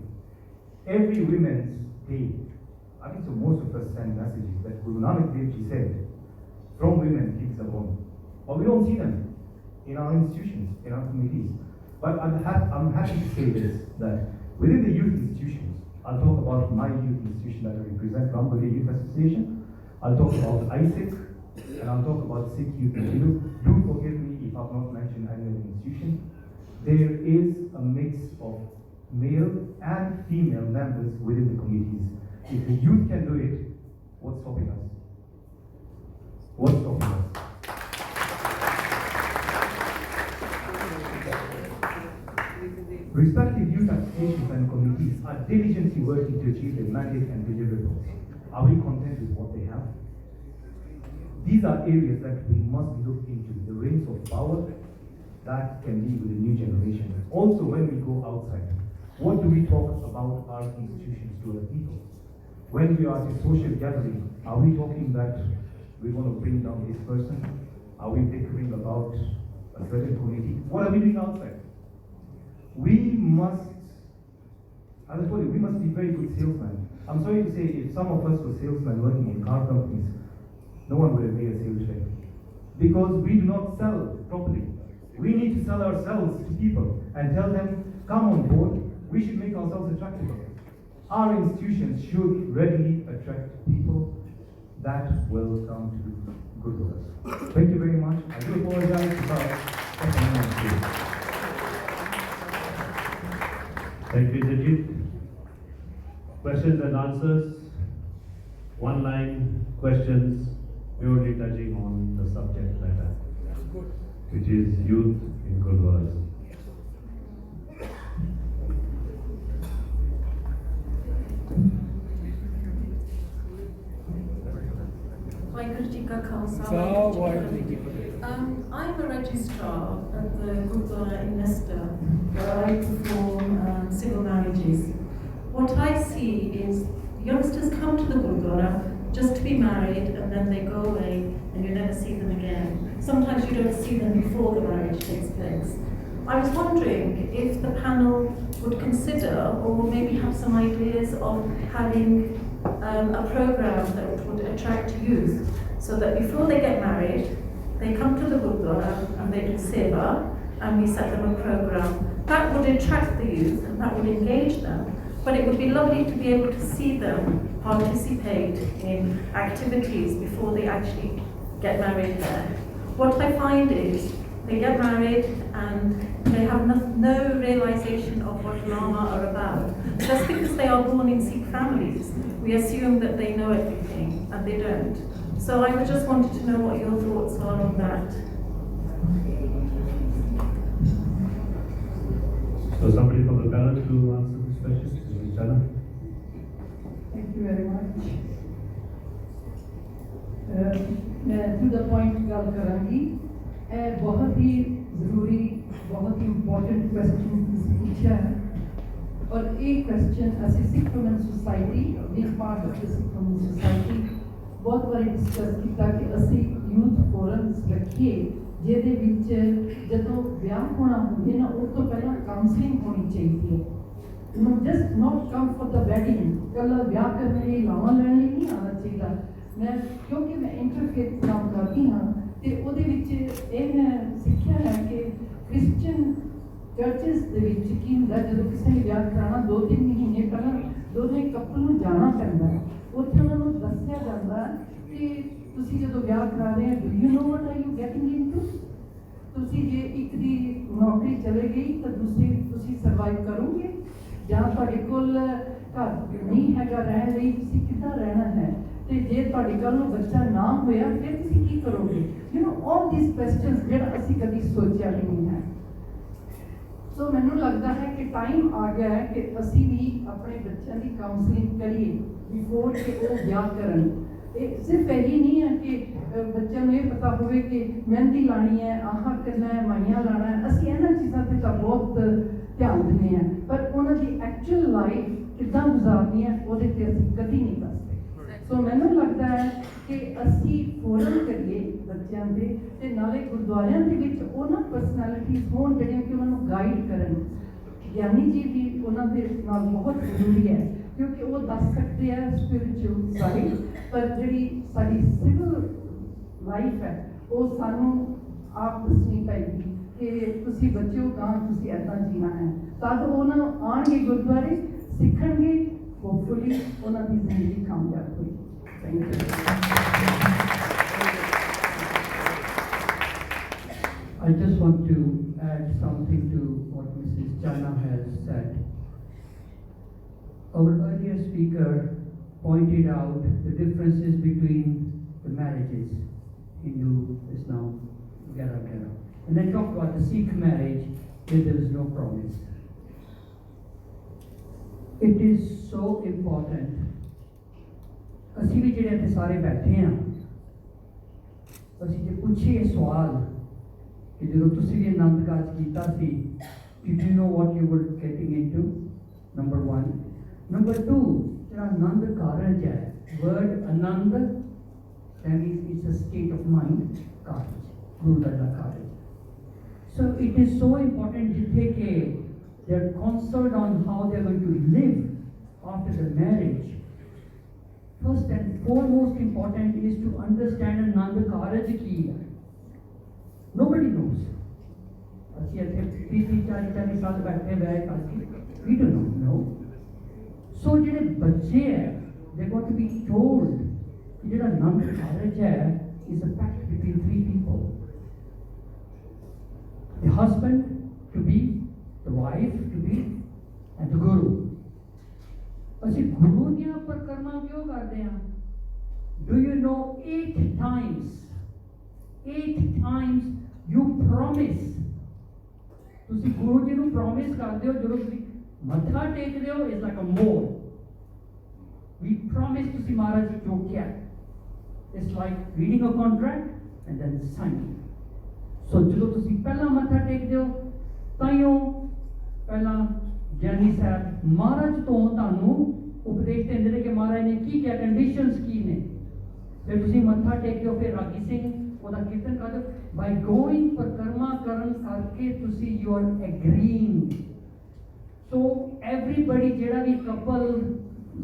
Every Women's Day, I think so most of us send messages that Guru Nanak Dev Ji said, from women, kids are born. But we don't see them in our institutions, in our communities. But I'm happy to say this, that within the youth institutions, I'll talk about my youth institution that I represent, Ramgarhia Youth Association. I'll talk about ISIC, and I'll talk about Sikh Youth Institute. Do forgive me if I've not mentioned any other institution. There is a mix of male and female members within the committees. If the youth can do it, what's stopping us? What's stopping us? Respective youth associations and committees are diligently working to achieve their mandate and deliverables. Are we content with what they have? these are areas that we must look into. The reins of power that can be with the new generation. Also, when we go outside, what do we talk about our institutions to other people? When we are at a social gathering, are we talking that we want to bring down this person? Are we bickering about a certain committee? What are we doing outside? We must, as I told you, we must be very good salesmen. I'm sorry to say, if some of us were salesmen working in car companies, no one would have made a sales rep. Because we do not sell properly. We need to sell ourselves to people and tell them, come on board, we should make ourselves attractive. Our institutions should readily attract people that will come to good with us. Thank you very much. I do apologize about stepping on stage. Thank you, Sajid. Questions and answers, one-line questions purely touching on the subject matter, which is youth in Gurdwaras. Waheguru Ji Ka Khalsa, I'm a registrar at the Gurdwara in Leicester, where I perform civil marriages. What I see is youngsters come to the Gurdwara just to be married, and then they go away and you never see them again. Sometimes you don't see them before the marriage takes place. I was wondering if the panel would consider, or maybe have some ideas of having a program that would attract youth, so that before they get married, they come to the Gurdwara and they do seva, and we set them a program that would attract the youth and that would engage them. But it would be lovely to be able to see them participate in activities before they actually get married there. What I find is they get married and they have no realization of what Lama are about. Just because they are born in Sikh families, we assume that they know everything, and they don't. So I just wanted to know what your thoughts are on that. So somebody from the panel to answer this question? Thank you very much. To the point ਗੱਲ ਕਰਾਂਗੀ, ਇਹ ਬਹੁਤ ਹੀ ਜ਼ਰੂਰੀ, ਬਹੁਤ ਹੀ important question ਤੁਸੀਂ ਪੁੱਛਿਆ ਹੈ, ਔਰ ਇਹ ਕੁਐਸਚਨ ਅਸੀਂ Sikh woman society, being part of the Sikh woman society, ਬਹੁਤ ਵਾਰੀ ਡਿਸਕਸ ਕੀਤਾ ਕਿ ਅਸੀਂ ਯੂਥ ਫੋਰਮਸ ਰੱਖੀਏ, ਜਿਹਦੇ ਵਿੱਚ ਜਦੋਂ ਵਿਆਹ ਹੋਣਾ ਹੋਵੇ ਨਾ, ਉਸ ਤੋਂ ਪਹਿਲਾਂ ਕਾਉਂਸਲਿੰਗ ਹੋਣੀ ਚਾਹੀਦੀ ਹੈ। Just not come for the wedding, ਕੱਲਾ ਵਿਆਹ ਕਰਨ ਲਈ ਲਾਵਾਂ ਲੈਣ ਲਈ ਨਹੀਂ ਆਉਣਾ ਚਾਹੀਦਾ। ਮੈਂ ਕਿਉਂਕਿ ਮੈਂ ਇੰਟਰਫੇਥ ਕੰਮ ਕਰਦੀ ਹਾਂ, ਤੇ ਉਹਦੇ ਵਿੱਚ ਇਹ ਮੈਂ ਸਿੱਖਿਆ ਹੈ ਕਿ ਕ੍ਰਿਸਚਨ ਚਰਚਿਸ ਦੇ ਵਿੱਚ ਕੀ ਹੁੰਦਾ, ਜਦੋਂ ਕਿਸੇ ਨੇ ਵਿਆਹ ਕਰਾਉਣਾ 2-3 ਮਹੀਨੇ ਪਹਿਲਾਂ ਦੋਨੇ ਕਪਲ ਨੂੰ ਜਾਣਾ ਪੈਂਦਾ ਹੈ। ਉੱਥੇ ਉਹਨਾਂ ਨੂੰ ਦੱਸਿਆ ਜਾਂਦਾ ਕਿ ਤੁਸੀਂ ਜਦੋਂ ਵਿਆਹ ਕਰਾ ਰਹੇ ਹੋ, do you know what are you getting into. ਤੁਸੀਂ ਜੇ ਇੱਕ ਦੀ ਨੌਕਰੀ ਚਲੇ ਗਈ ਤਾਂ ਦੂਸਰੀ ਤੁਸੀਂ ਸਰਵਾਈਵ ਕਰੋਗੇ, ਜਾਂ ਤੁਹਾਡੇ ਕੋਲ ਘਰ ਨਹੀਂ ਹੈਗਾ ਰਹਿਣ ਲਈ, ਤੁਸੀਂ ਕਿੱਦਾਂ ਰਹਿਣਾ ਹੈ, ਤੇ ਜੇ ਤੁਹਾਡੇ ਕੱਲ ਨੂੰ ਬੱਚਾ ਨਾ ਹੋਇਆ ਫਿਰ ਤੁਸੀਂ ਕੀ ਕਰੋਗੇ। You know all these questions ਜਿਹੜਾ ਅਸੀਂ ਕਦੀ ਸੋਚਿਆ ਵੀ ਨਹੀਂ ਹੈ। ਸੋ ਮੈਨੂੰ ਲੱਗਦਾ ਹੈ ਕਿ ਟਾਈਮ ਆ ਗਿਆ ਹੈ ਕਿ ਅਸੀਂ ਵੀ ਆਪਣੇ ਬੱਚਿਆਂ ਦੀ ਕਾਉਂਸਲਿੰਗ ਕਰੀਏ ਬਿਫੋਰ ਕਿ ਉਹ ਵਿਆਹ ਕਰਨ। ਇਹ ਸਿਰਫ ਇਹੀ ਨਹੀਂ ਹੈ ਕਿ ਬੱਚਿਆਂ ਨੂੰ ਇਹ ਪਤਾ ਹੋਵੇ ਕਿ ਮਹਿੰਦੀ ਲਾਣੀ ਹੈ, ਆਹ ਕਰਨਾ ਹੈ, ਮਾਈਆਂ ਲਾਣਾ ਹੈ। ਅਸੀਂ ਇਹਨਾਂ ਚੀਜ਼ਾਂ 'ਤੇ ਤਾਂ ਬਹੁਤ ਧਿਆਨ ਦਿੰਦੇ ਹਾਂ, ਪਰ ਉਹਨਾਂ ਦੀ ਐਕਚੁਅਲ ਲਾਈਫ ਕਿੱਦਾਂ ਗੁਜ਼ਾਰਨੀ ਹੈ ਉਹਦੇ 'ਤੇ ਅਸੀਂ ਕਦੀ ਨਹੀਂ ਦੱਸਦੇ। ਸੋ ਮੈਨੂੰ ਲੱਗਦਾ ਹੈ ਕਿ ਅਸੀਂ ਫੋਰਮ ਕਰੀਏ ਬੱਚਿਆਂ ਦੇ, ਤੇ ਨਾਲੇ ਗੁਰਦੁਆਰਿਆਂ ਦੇ ਵਿੱਚ ਉਹਨਾਂ ਪਰਸਨੈਲਿਟੀਜ਼ ਹੋਣ ਜਿਹੜੀਆਂ ਕਿ ਉਹਨਾਂ ਨੂੰ ਗਾਈਡ ਕਰਨ। ਗਿਆਨੀ ਜੀ ਵੀ ਉਹਨਾਂ ਦੇ ਨਾਲ ਬਹੁਤ ਜ਼ਰੂਰੀ ਹੈ, ਕਿਉਂਕਿ ਉਹ ਦੱਸ ਸਕਦੇ ਆ ਸਪਿਰਿਚੁਅਲ ਸਾਈਡ, ਪਰ ਜਿਹੜੀ ਸਾਡੀ ਸਿਵਲ ਲਾਈਫ ਹੈ ਉਹ ਸਾਨੂੰ ਆਪ ਦੱਸਣੀ ਪਏਗੀ ਕਿ ਤੁਸੀਂ ਬੱਚਿਓ ਗਾਂ ਤੁਸੀਂ ਇੱਦਾਂ ਜੀਣਾ ਹੈ। ਤਦ ਉਹਨਾਂ ਆਉਣਗੇ ਗੁਰਦੁਆਰੇ, ਸਿੱਖਣਗੇ, ਹੋਪਫੁਲੀ ਉਹਨਾਂ ਦੀ ਜ਼ਿੰਦਗੀ ਕਾਮਯਾਬ ਹੋਈ। Thank you. I just want to add something to what Mrs. Jassa has said. Our earlier speaker pointed out the differences between the marriages, Hindu, Islam, etc. And then talked about the Sikh marriage where there is no promise. It is so important. ਅਸੀਂ ਵੀ ਜਿਹੜੇ ਇੱਥੇ ਸਾਰੇ ਬੈਠੇ ਹਾਂ, ਅਸੀਂ ਜੇ ਪੁੱਛੀਏ ਸਵਾਲ ਕਿ ਜਦੋਂ ਤੁਸੀਂ ਵੀ ਆਨੰਦ ਕਾਰਜ ਕੀਤਾ ਸੀ, did you know what you were getting into? Number 1. Number 2, ਜਿਹੜਾ ਆਨੰਦ ਕਾਰਜ ਹੈ, word Anand, that means it's a state of mind, ਕਾਰਜ, ਗੁਰੂ ਦਾ ਕਾਰਜ. So it is so important ਜਿੱਥੇ ਕਿ they're concerned on how they're going to live after the marriage. First and foremost important is to understand Anand Karaj ki hai. Nobody knows. ਅਸੀਂ ਇੱਥੇ 30-40 ਸਾਲ ਬੈਠੇ ਹੋਏ ਕਰਕੇ we do not know. So ਜਿਹੜੇ ਬੱਚੇ ਹੈ, they got to be told ਕਿ ਜਿਹੜਾ Anand Karaj ਹੈ is a pact between 3 people. The husband to be, the wife to be, and the Guru. ਅਸੀਂ ਗੁਰੂ ਦੀਆਂ ਪਰਿਕਰਮਾ ਕਿਉਂ ਕਰਦੇ ਹਾਂ? Do you know 8 times you promise, ਤੁਸੀਂ ਗੁਰੂ ਜੀ ਨੂੰ ਪ੍ਰੋਮਿਸ ਕਰਦੇ ਹੋ ਜਦੋਂ ਤੁਸੀਂ ਮੱਥਾ ਟੇਕਦੇ ਹੋ, is like a more. We promise ਤੁਸੀਂ ਮਹਾਰਾਜ ਜੀ ਜੋ ਕਿਹਾ. It's like reading a contract and then signing. So ਜਦੋਂ ਤੁਸੀਂ ਪਹਿਲਾਂ ਮੱਥਾ ਟੇਕਦੇ ਹੋ, ਤਾਈਓ ਪਹਿਲਾਂ ਗਿਆਨੀ ਸਾਹਿਬ ਮਹਾਰਾਜ ਤੋਂ ਤੁਹਾਨੂੰ ਉਪਦੇਸ਼ ਦਿੰਦੇ ਨੇ ਕਿ ਮਹਾਰਾਜ ਨੇ ਕੀ ਕਿਹਾ, ਕੰਡੀਸ਼ਨਸ ਕੀ ਨੇ. ਫਿਰ ਤੁਸੀਂ ਮੱਥਾ ਟੇਕਦੇ ਹੋ, ਫਿਰ ਰਾਗੀ ਸਿੰਘ ਉਹਦਾ ਕੀਰਤਨ ਕਰਦੇ ਹੋ. ਬਾਈ ਗੋਇੰਗ ਪਰਿਕਰਮਾ ਕਰਨ ਕਰਕੇ ਤੁਸੀਂ ਯੂ ਆਰ ਐਗਰੀਇੰਗ. ਸੋ ਐਵਰੀਬਡੀ ਜਿਹੜਾ ਵੀ ਕਪਲ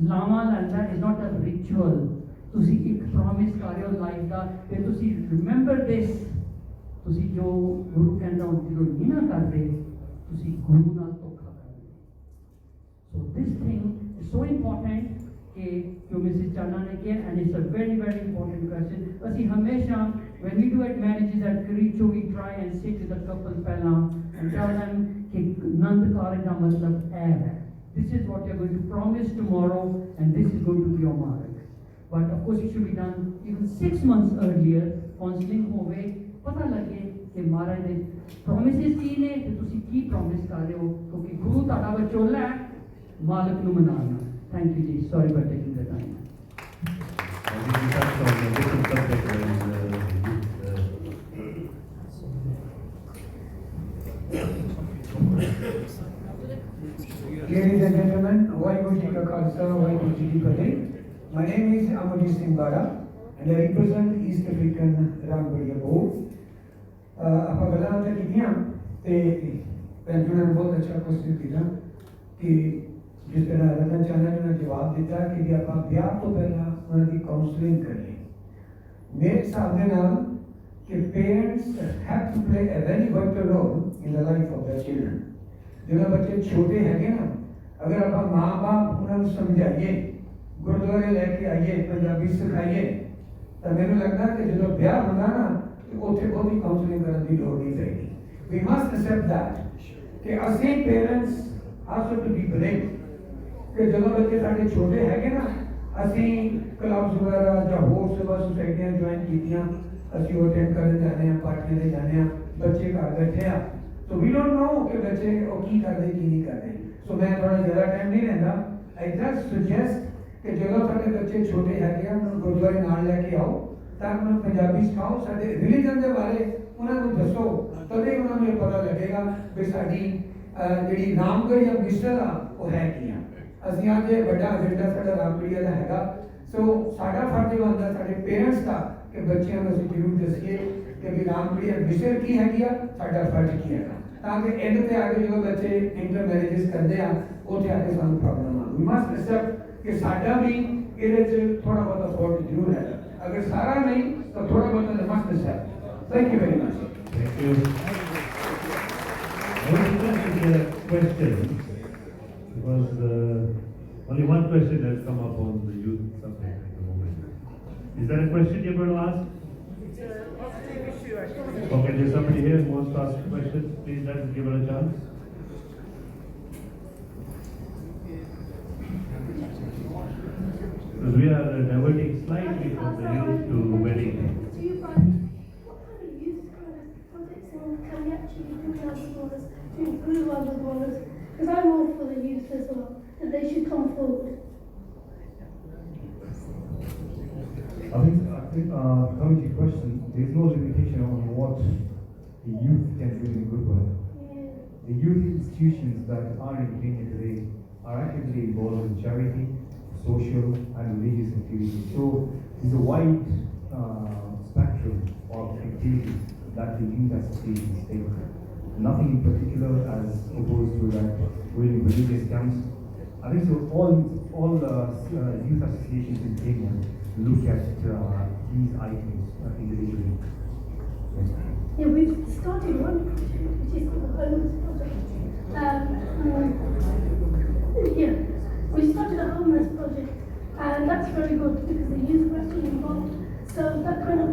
ਲਾਵਾਂ ਲੈਂਦਾ ਇਜ਼ ਨਾਟ ਅ ਰਿਚੁਅਲ. ਤੁਸੀਂ ਇੱਕ ਪ੍ਰੋਮਿਸ ਕਰ ਰਹੇ ਹੋ ਲਾਈਫ ਦਾ, ਫਿਰ ਤੁਸੀਂ ਰਿਮੈਂਬਰ ਦਿਸ. ਤੁਸੀਂ ਜੋ ਗੁਰੂ ਕਹਿੰਦਾ ਜਦੋਂ ਨਹੀਂ ਨਾ ਕਰਦੇ, ਤੁਸੀਂ ਗੁਰੂ ਨਾਲ ਧੋਖਾ ਕਰਦੇ. So this thing is so important ਕਿ ਜੋ ਮਿਸਿਸ ਚਾਨਾ ਨੇ ਕਿਹਾ, and it's a very very important question. ਅਸੀਂ ਹਮੇਸ਼ਾ when we do at marriages at Karicho, we try and sit with the couple ਪਹਿਲਾਂ and tell them ਕਿ ਆਨੰਦ ਕਾਰਜ ਦਾ ਮਤਲਬ ਇਹ ਹੈ. This is what you're going to promise tomorrow and this is going to be your marriage. But of course it should be done even 6 months earlier. Counseling ਹੋਵੇ, ਪਤਾ ਲੱਗੇ ਕਿ ਮਹਾਰਾਜ ਦੇ ਪ੍ਰੋਮਿਸਿਸ ਕੀ ਨੇ ਤੇ ਤੁਸੀਂ ਕੀ ਪ੍ਰੋਮਿਸ ਕਰ ਰਹੇ ਹੋ, ਕਿਉਂਕਿ ਗੁਰੂ ਤੁਹਾਡਾ ਵਿਚੋਲਾ ਹੈ, ਮਾਲਕ ਨੂੰ ਮਨਾਉਣਾ. ਥੈਂਕ ਯੂ ਜੀ, sorry for taking the time. Ladies and gentlemen, Vaheguru Ji Ka Khalsa, Vaheguru Ji Ki Fateh. My name is Singh and I represent East African Ramgarhia Board. ਆਪਾਂ ਗੱਲਾਂ ਤਾਂ ਕੀਤੀਆਂ ਤੇ ਭੈਣ ਜੀ ਨੇ ਬਹੁਤ ਅੱਛਾ ਕੁਐਸਚਨ ਕੀਤਾ ਕਿ ਜਿਸ ਤਰ੍ਹਾਂ ਰਤਨ ਚਾਨਾ ਜੀ ਨੇ ਜਵਾਬ ਦਿੱਤਾ ਕਿ ਜੇ ਆਪਾਂ ਵਿਆਹ ਤੋਂ ਪਹਿਲਾਂ ਉਹਨਾਂ ਦੀ ਕਾਉਂਸਲਿੰਗ ਕਰੀਏ, ਮੇਰੇ ਹਿਸਾਬ ਦੇ ਨਾਲ ਕਿ parents have to play a very vital role in the life of their children. ਜਦੋਂ ਬੱਚੇ ਛੋਟੇ ਹੈਗੇ ਨਾ, ਅਗਰ ਆਪਾਂ ਮਾਂ-ਬਾਪ ਉਹਨਾਂ ਨੂੰ ਸਮਝਾਈਏ, ਗੁਰਦੁਆਰੇ ਲੈ ਕੇ ਆਈਏ, ਪੰਜਾਬੀ ਸਿਖਾਈਏ, ਤਾਂ ਮੈਨੂੰ ਲੱਗਦਾ ਕਿ ਜਦੋਂ ਵਿਆਹ ਹੁੰਦਾ ਨਾ ਤੇ ਉੱਥੇ ਬਹੁਤੀ ਕਾਉਂਸਲਿੰਗ ਕਰਨ ਦੀ ਲੋੜ ਨਹੀਂ ਪੈਂਦੀ. ਵੀ ਮਸਟ ਅਸੈਪਟ ਦੈਟ ਕਿ ਅਸੀਂ ਪੇਰੈਂਟਸ ਆਲਸੋ ਟੂ ਬੀ ਬਲੇਮਡ ਕਿ ਜਦੋਂ ਬੱਚੇ ਸਾਡੇ ਛੋਟੇ ਹੈਗੇ ਨਾ, ਅਸੀਂ ਕਲੱਬਸ ਵਗੈਰਾ ਜਾਂ ਹੋਰ ਸੇਵਾ ਸੁਸਾਇਟੀਆਂ ਜੁਆਇਨ ਕੀਤੀਆਂ, ਅਸੀਂ ਉਹ ਅਟੈਂਡ ਕਰਨ ਜਾਂਦੇ ਹਾਂ, ਪਾਰਟੀਆਂ ਦੇ ਜਾਂਦੇ ਹਾਂ, ਬੱਚੇ ਘਰ ਬੈਠੇ ਆ. So we don't know ਕਿ ਬੱਚੇ ਉਹ ਕੀ ਕਰਦੇ ਕੀ ਨਹੀਂ ਕਰਦੇ. ਸੋ ਮੈਂ ਥੋੜਾ ਜ਼ਿਆਦਾ ਟਾਈਮ ਨਹੀਂ ਲੈਂਦਾ. I just suggest ਕਿ ਜਦੋਂ ਸਾਡੇ ਬੱਚੇ ਛੋਟੇ ਹੈਗੇ ਆ, ਉਹਨਾਂ ਨੂੰ ਗੁਰਦੁਆਰੇ ਨਾਲ ਲੈ ਕੇ ਆਓ ਤਾਂ ਉਹਨਾਂ ਨੂੰ ਪੰਜਾਬੀ ਸਿਖਾਓ, ਸਾਡੇ ਰਿਲੀਜਨ ਦੇ ਬਾਰੇ ਉਹਨਾਂ ਨੂੰ ਦੱਸੋ, ਤਦੇ ਉਹਨਾਂ ਨੂੰ ਇਹ ਪਤਾ ਲੱਗੇਗਾ ਵੀ ਸਾਡੀ ਜਿਹੜੀ ਰਾਮਗੜੀਆ ਮਿਸਲ ਆ ਉਹ ਹੈ ਕੀ ਆ. ਅਸੀਂ ਅੱਜ ਇਹ ਵੱਡਾ ਏਜੰਡਾ ਸਾਡਾ ਰਾਮਗੜੀਆ ਦਾ ਹੈਗਾ. ਸੋ ਸਾਡਾ ਫਰਜ਼ ਬਣਦਾ ਸਾਡੇ ਪੇਰੈਂਟਸ ਦਾ ਕਿ ਬੱਚਿਆਂ ਨੂੰ ਅਸੀਂ ਜ਼ਰੂਰ ਦੱਸੀਏ ਕਿ ਵੀ ਰਾਮਗੜੀਆ ਮਿਸਲ ਕੀ ਹੈਗੀ ਆ, ਸਾਡਾ ਫਰਜ਼ ਕੀ ਹੈਗਾ, ਤਾਂ ਕਿ ਐਂਡ ਤੇ ਆ ਕੇ ਜਦੋਂ ਬੱਚੇ ਇੰਟਰ ਮੈਰਿਜਸ ਕਰਦੇ ਆ ਉੱਥੇ ਆ ਕੇ ਸਾਨੂੰ ਪ੍ਰੋਬਲਮ ਆ. ਵੀ ਮਸਟ ਅਸੈਪਟ ਕਿ ਸਾਡਾ ਵੀ ਇਹਦੇ 'ਚ ਥੋੜਾ ਬਹੁਤਾ ਫੋਲਟ ਜ਼ਰੂਰ ਹੈ. ਅਗਰ ਸਾਰਾ ਨਹੀਂ ਤਾਂ ਥੋੜਾ ਬਹੁਤਾ must accept. Thank you very much. Thank you. I want to ask a question because only one question has come up on the youth subject at the moment. Is there a question you're going to ask? Okay, there's somebody here who wants to ask a question. Please let's give her a chance. Because we are diverting slightly from the youth to wedding. Do you find what kind of youth kind of projects can we actually do in our Gurdwaras to improve our Gurdwaras? Because I'm all for the youth as well, that they should come forward. I think coming to your question, there is no what the youth can do in Gurdwara. The youth institutions that are in Kenya today are actively involved in charity, social and religious activities. So it's a wide spectrum of activities that the youth associations take. Nothing in particular as opposed to that doing religious camps. I think so all youth associations in Kenya look at these items individually. Yeah, we've started one project which is called the Homeless Project. Yeah, we started a homeless project, and that's very good because the youth are actually involved. So that kind of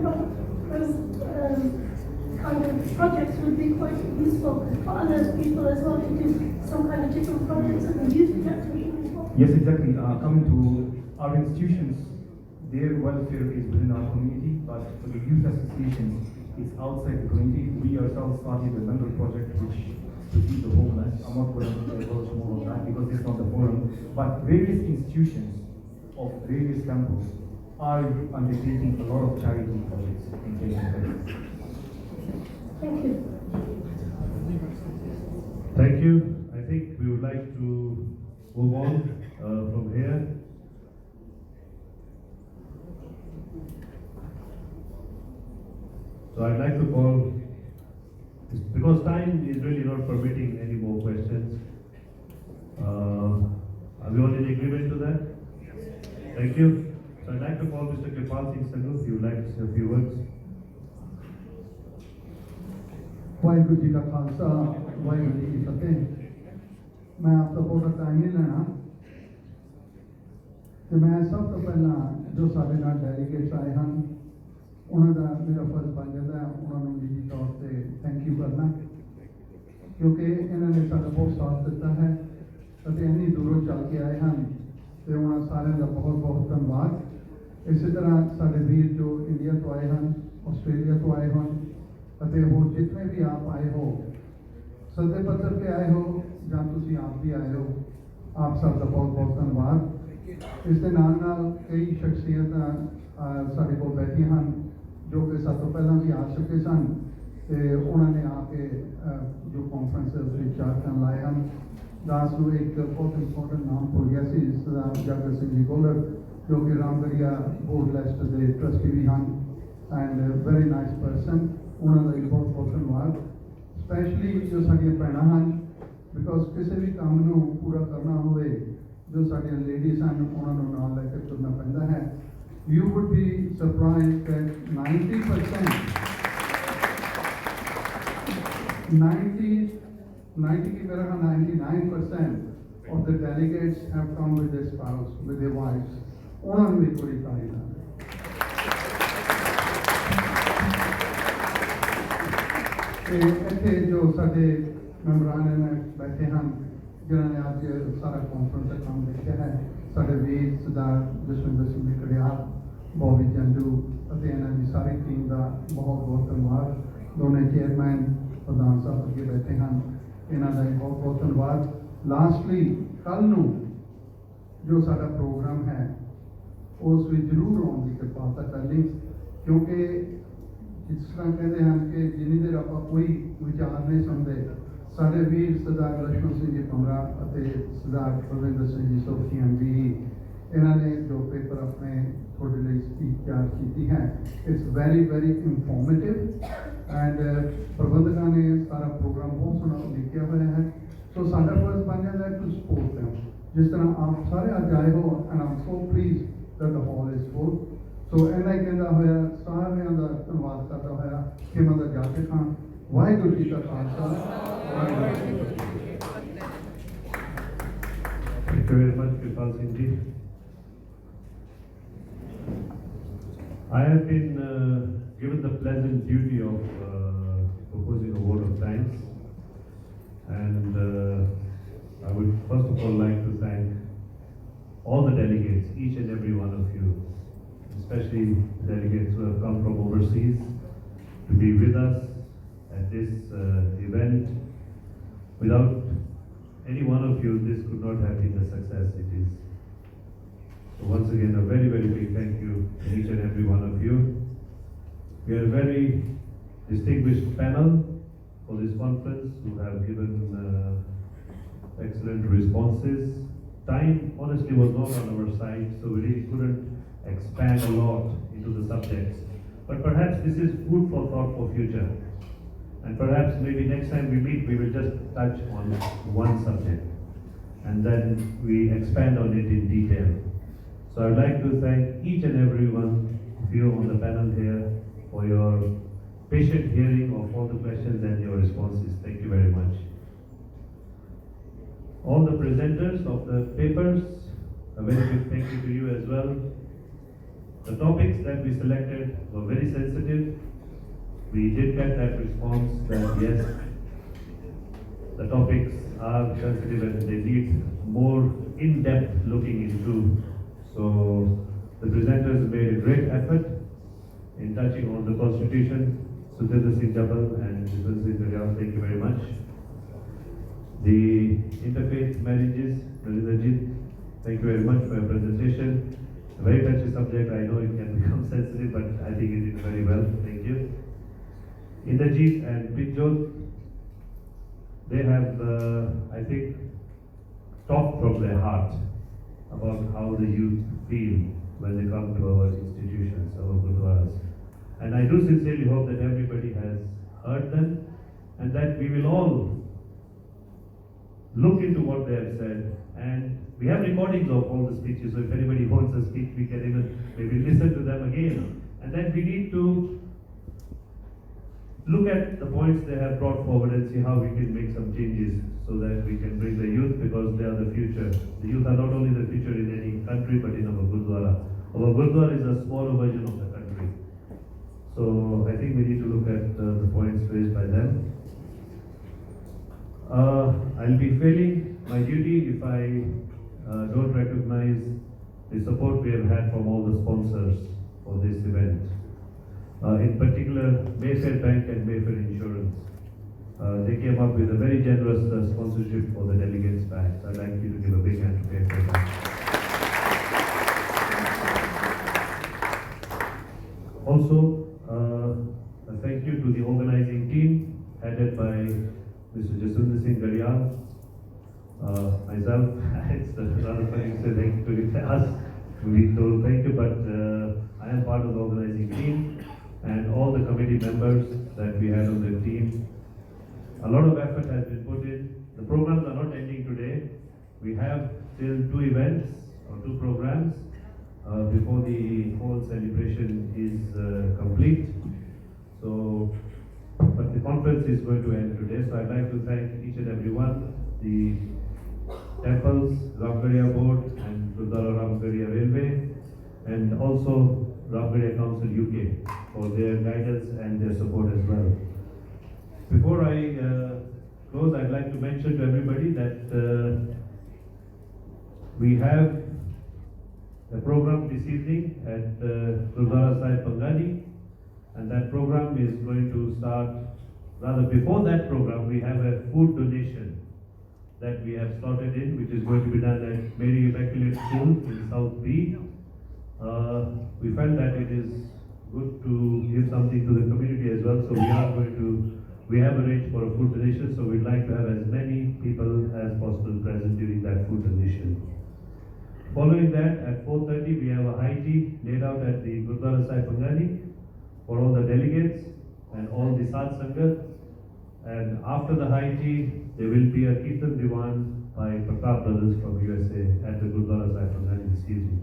projects would be quite useful for other people as well to do some kind of different projects, and the youth is actually involved. Yes, exactly. Coming to our institutions, their welfare is within our community, but for the youth associations, it's outside the community. We ourselves started a member project which to feed the homeless. I'm not going to divulge more of that because it's not the forum. But various institutions of various temples are undertaking a lot of charity projects in Kenya. Thank you. Thank you. I think we would like to move on from here. So I'd like to call, because time is really not permitting any more questions. Are we all in agreement to that? Thank you. So I'd like to call Mr. Kirpal Singh Sanghu, if you would like to say a few words. Waheguru ji का खालसा वाहिगुरु जी की फतेह। मैं आपका बहुत time नहीं लेना कि मैं सब तो पहला जो साढ़े नाल डेलीगेट्स आए हैं उन्होंने मेरा फर्ज बन जाता है उन्होंने निजी तौर पर थैंक यू करना क्योंकि इन्होंने साਡਾ बहुत साथ दिता है ਅਤੇ ਇੰਨੀ ਦੂਰੋਂ ਚੱਲ ਕੇ ਆਏ ਹਨ ਤੇ ਉਹਨਾਂ ਸਾਰਿਆਂ ਦਾ ਬਹੁਤ ਬਹੁਤ ਧੰਨਵਾਦ। ਇਸੇ ਤਰ੍ਹਾਂ ਸਾਡੇ ਵੀਰ ਜੋ ਇੰਡੀਆ ਤੋਂ ਆਏ ਹਨ, ਆਸਟ੍ਰੇਲੀਆ ਤੋਂ ਆਏ ਹਨ ਅਤੇ ਹੋਰ ਜਿਤਨੇ ਵੀ ਆਪ ਆਏ ਹੋ, ਸੱਦੇ ਪੱਤਰ ਤੇ ਆਏ ਹੋ ਜਾਂ ਤੁਸੀਂ ਆਪ ਵੀ ਆਏ ਹੋ, ਆਪ ਸਭ ਦਾ ਬਹੁਤ ਬਹੁਤ ਧੰਨਵਾਦ। ਇਸ ਦੇ ਨਾਲ ਨਾਲ ਕਈ ਸ਼ਖਸੀਅਤਾਂ ਸਾਡੇ ਕੋਲ ਬੈਠੀਆਂ ਹਨ ਜੋ ਕਿ ਸਭ ਤੋਂ ਪਹਿਲਾਂ ਵੀ ਆ ਚੁੱਕੇ ਸਨ ਤੇ ਉਹਨਾਂ ਨੇ ਆ ਕੇ ਜੋ ਕਾਨਫਰੰਸ ਵਿੱਚ ਚਾਰਟਾਂ ਲਾਏ ਹਨ। दास ਨੂੰ एक बहुत इंपॉर्टेंट नाम भुल गया सी सरदार जग्गा सिंह जी कोलर जो कि रामगढ़िया बोर्ड लिस्ट के ट्रस्टी भी हैं एंड वेरी नाइस पर्सन उन्होंने भी बहुत बहुत धन्यवाद। स्पैशली जो साडियां भैणां हैं बिकॉज किसी भी काम नूं पूरा करना होवे जो साडियां लेडीज़ हैं उन्होंने नाल लैके तुरना पैंदा है। You would be surprised that 90 की मेरा 99% of the delegates have come with their spouse, with their wives. उन्होंने भी पूरी तारीफ इतने जो साडे मेंबरान ने बैठे हैं जिन्होंने आज सारा कॉन्फ्रेंस का काम देखा है साडे वीर सरदार जसविंदर सिंह कड़ियाल, बॉबी जंडू ਅਤੇ ਇਹਨਾਂ ਦੀ सारी टीम का बहुत बहुत धन्यवाद। दोनों चेयरमैन प्रधान साहब अगे बैठे हैं इन्हों का बहुत बहुत धन्यवाद। लास्टली कल नूं जो साडा प्रोग्राम है उस में जरूर आने की कृपालता करनी क्योंकि जिस तरह कहते हैं कि जिन्नी देर आप कोई विचार नहीं सुनते साडे वीर सरदार लक्ष्मण सिंह जी पंगरा और सरदार बलविंदर सिंह जी सोखी जी इन्होंने जो पेपर अपने थोड़े लिए स्पीच तैयार की है it's very very informative and प्रबंधकों ने सारा प्रोग्राम बहुत सोहना लिखा हुआ है। सो साडा फर्ज बन जाता है टू सपोर्ट देम जिस तरह आप सारे अज आए हो and I am so pleased that the hall is full. So इन्ना ही कहता होया सारिਆਂ ਦਾ ਧੰਨਵਾਦ करता होया कि मैं जाते खां वाहिगुरू जी का खालसा वाहिगुरू जी की फतेह। Thank you very much, Kirpal Singh ji. I have been given the pleasant duty of proposing a vote of thanks, and I would first of all like to thank all the delegates, each and every one of you, especially delegates who have come from overseas to be with us at this event. Without any one of you, this could not have been the success it is. So once again, a very, very big thank you to each and every one of you. We are very distinguished panel for this conference who have given excellent responses. Time honestly was not on our side, so we really couldn't expand a lot into the subjects. But perhaps this is food for thought for future. And perhaps maybe next time we meet, we will just touch on one subject. And then we expand on it in detail. So I'd like to thank each and every one of you on the panel here for your patient hearing of all the questions and your responses. Thank you very much. All the presenters of the papers, a very big thank you to you as well. The topics that we selected were very sensitive. We did get that response that yes, the topics are sensitive and they need more in-depth looking into. So the presenters made a great effort in touching on the Constitution. Sudhir Singh Jabal and Misl Singh Gariyal, thank you very much. The interfaith marriages, Narinderji, thank you very much for your presentation. A very touchy subject, I know it can become sensitive, but I think you did very well, thank you. Inderjeet and Pitjot, they have, I think, talked from their heart about how the youth feel when they come to our institutions, our gurdwaras. And I do sincerely hope that everybody has heard them and that we will all look into what they have said. And we have recordings of all the speeches, so if anybody wants a speech, we can even maybe listen to them again. And then we need to look at the points they have brought forward and see how we can make some changes so that we can bring the youth, because they are the future. The youth are not only the future in any country but in our Gurdwara. Our Gurdwara is a smaller version of the country. So I think we need to look at the points raised by them. I'll be failing my duty if I don't recognize the support we have had from all the sponsors for this event. In particular, Mayfair Bank and Mayfair Insurance. They came up with a very generous sponsorship for the delegates' bags. I'd like you to give a big hand to Mayfair Bank. Also, a thank you to the organizing team headed by Mr. Jassa Singh Gariyal, myself. It's rather funny to say thank you to us. We told thank you, but I am part of the organizing team and all the committee members that we had on the team. A lot of effort has been put in. The programs are not ending today. We have still 2 events or 2 programs before the whole celebration is complete. So, but the conference is going to end today. So I'd like to thank each and every one, the temples, Ramgarhia Board and Gurdwara Ramgarhia Railway, and also Ramgarhia Council UK for their guidance and their support as well. Before I close, I'd like to mention to everybody that we have a program this evening at Gurdwara Sahib Pangani, and that program is going to start, rather before that program, we have a food donation that we have slotted in, which is going to be done at Mary Immaculate School in South B. We felt that it is good to give something to the community as well, so we have arranged for a food donation, so we'd like to have as many people as possible present during that food donation. Following that, at 4:30, we have a high tea laid out at the Gurdwara Sahib Pangani for all the delegates and all the Sat Sangat. And after the high tea, there will be a Kirtan Diwan by Pratap Brothers from USA at the Gurdwara Sahib Pangani this evening.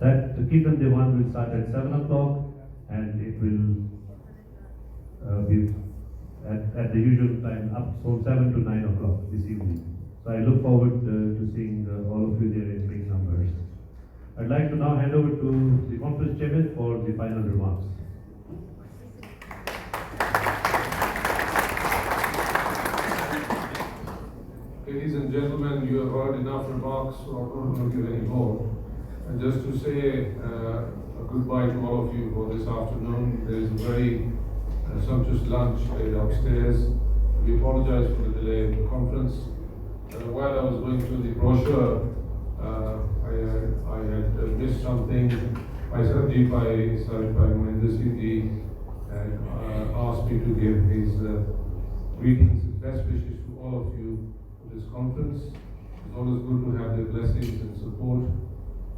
That Kirtan Diwan will start at 7 o'clock and it will be at the usual time up from 7 to 9 o'clock this evening. So I look forward to seeing all of you there in big numbers. I'd like to now hand over to the conference chairman for the final remarks. Ladies and gentlemen, you have heard enough remarks, so I'm not going to give any more. And just to say a goodbye to all of you for this afternoon. There is a very sumptuous lunch laid upstairs. We apologize for the delay in the conference. While I was going through the brochure, I had missed something. My subject by Mohinder Singh ji and asked me to give his greetings and best wishes to all of you for this conference. It's always good to have their blessings and support,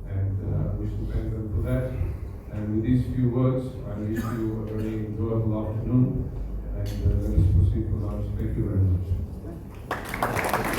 and I wish to thank them for that. And with these few words, I wish you a very enjoyable afternoon, and let us proceed for lunch. Thank you very much.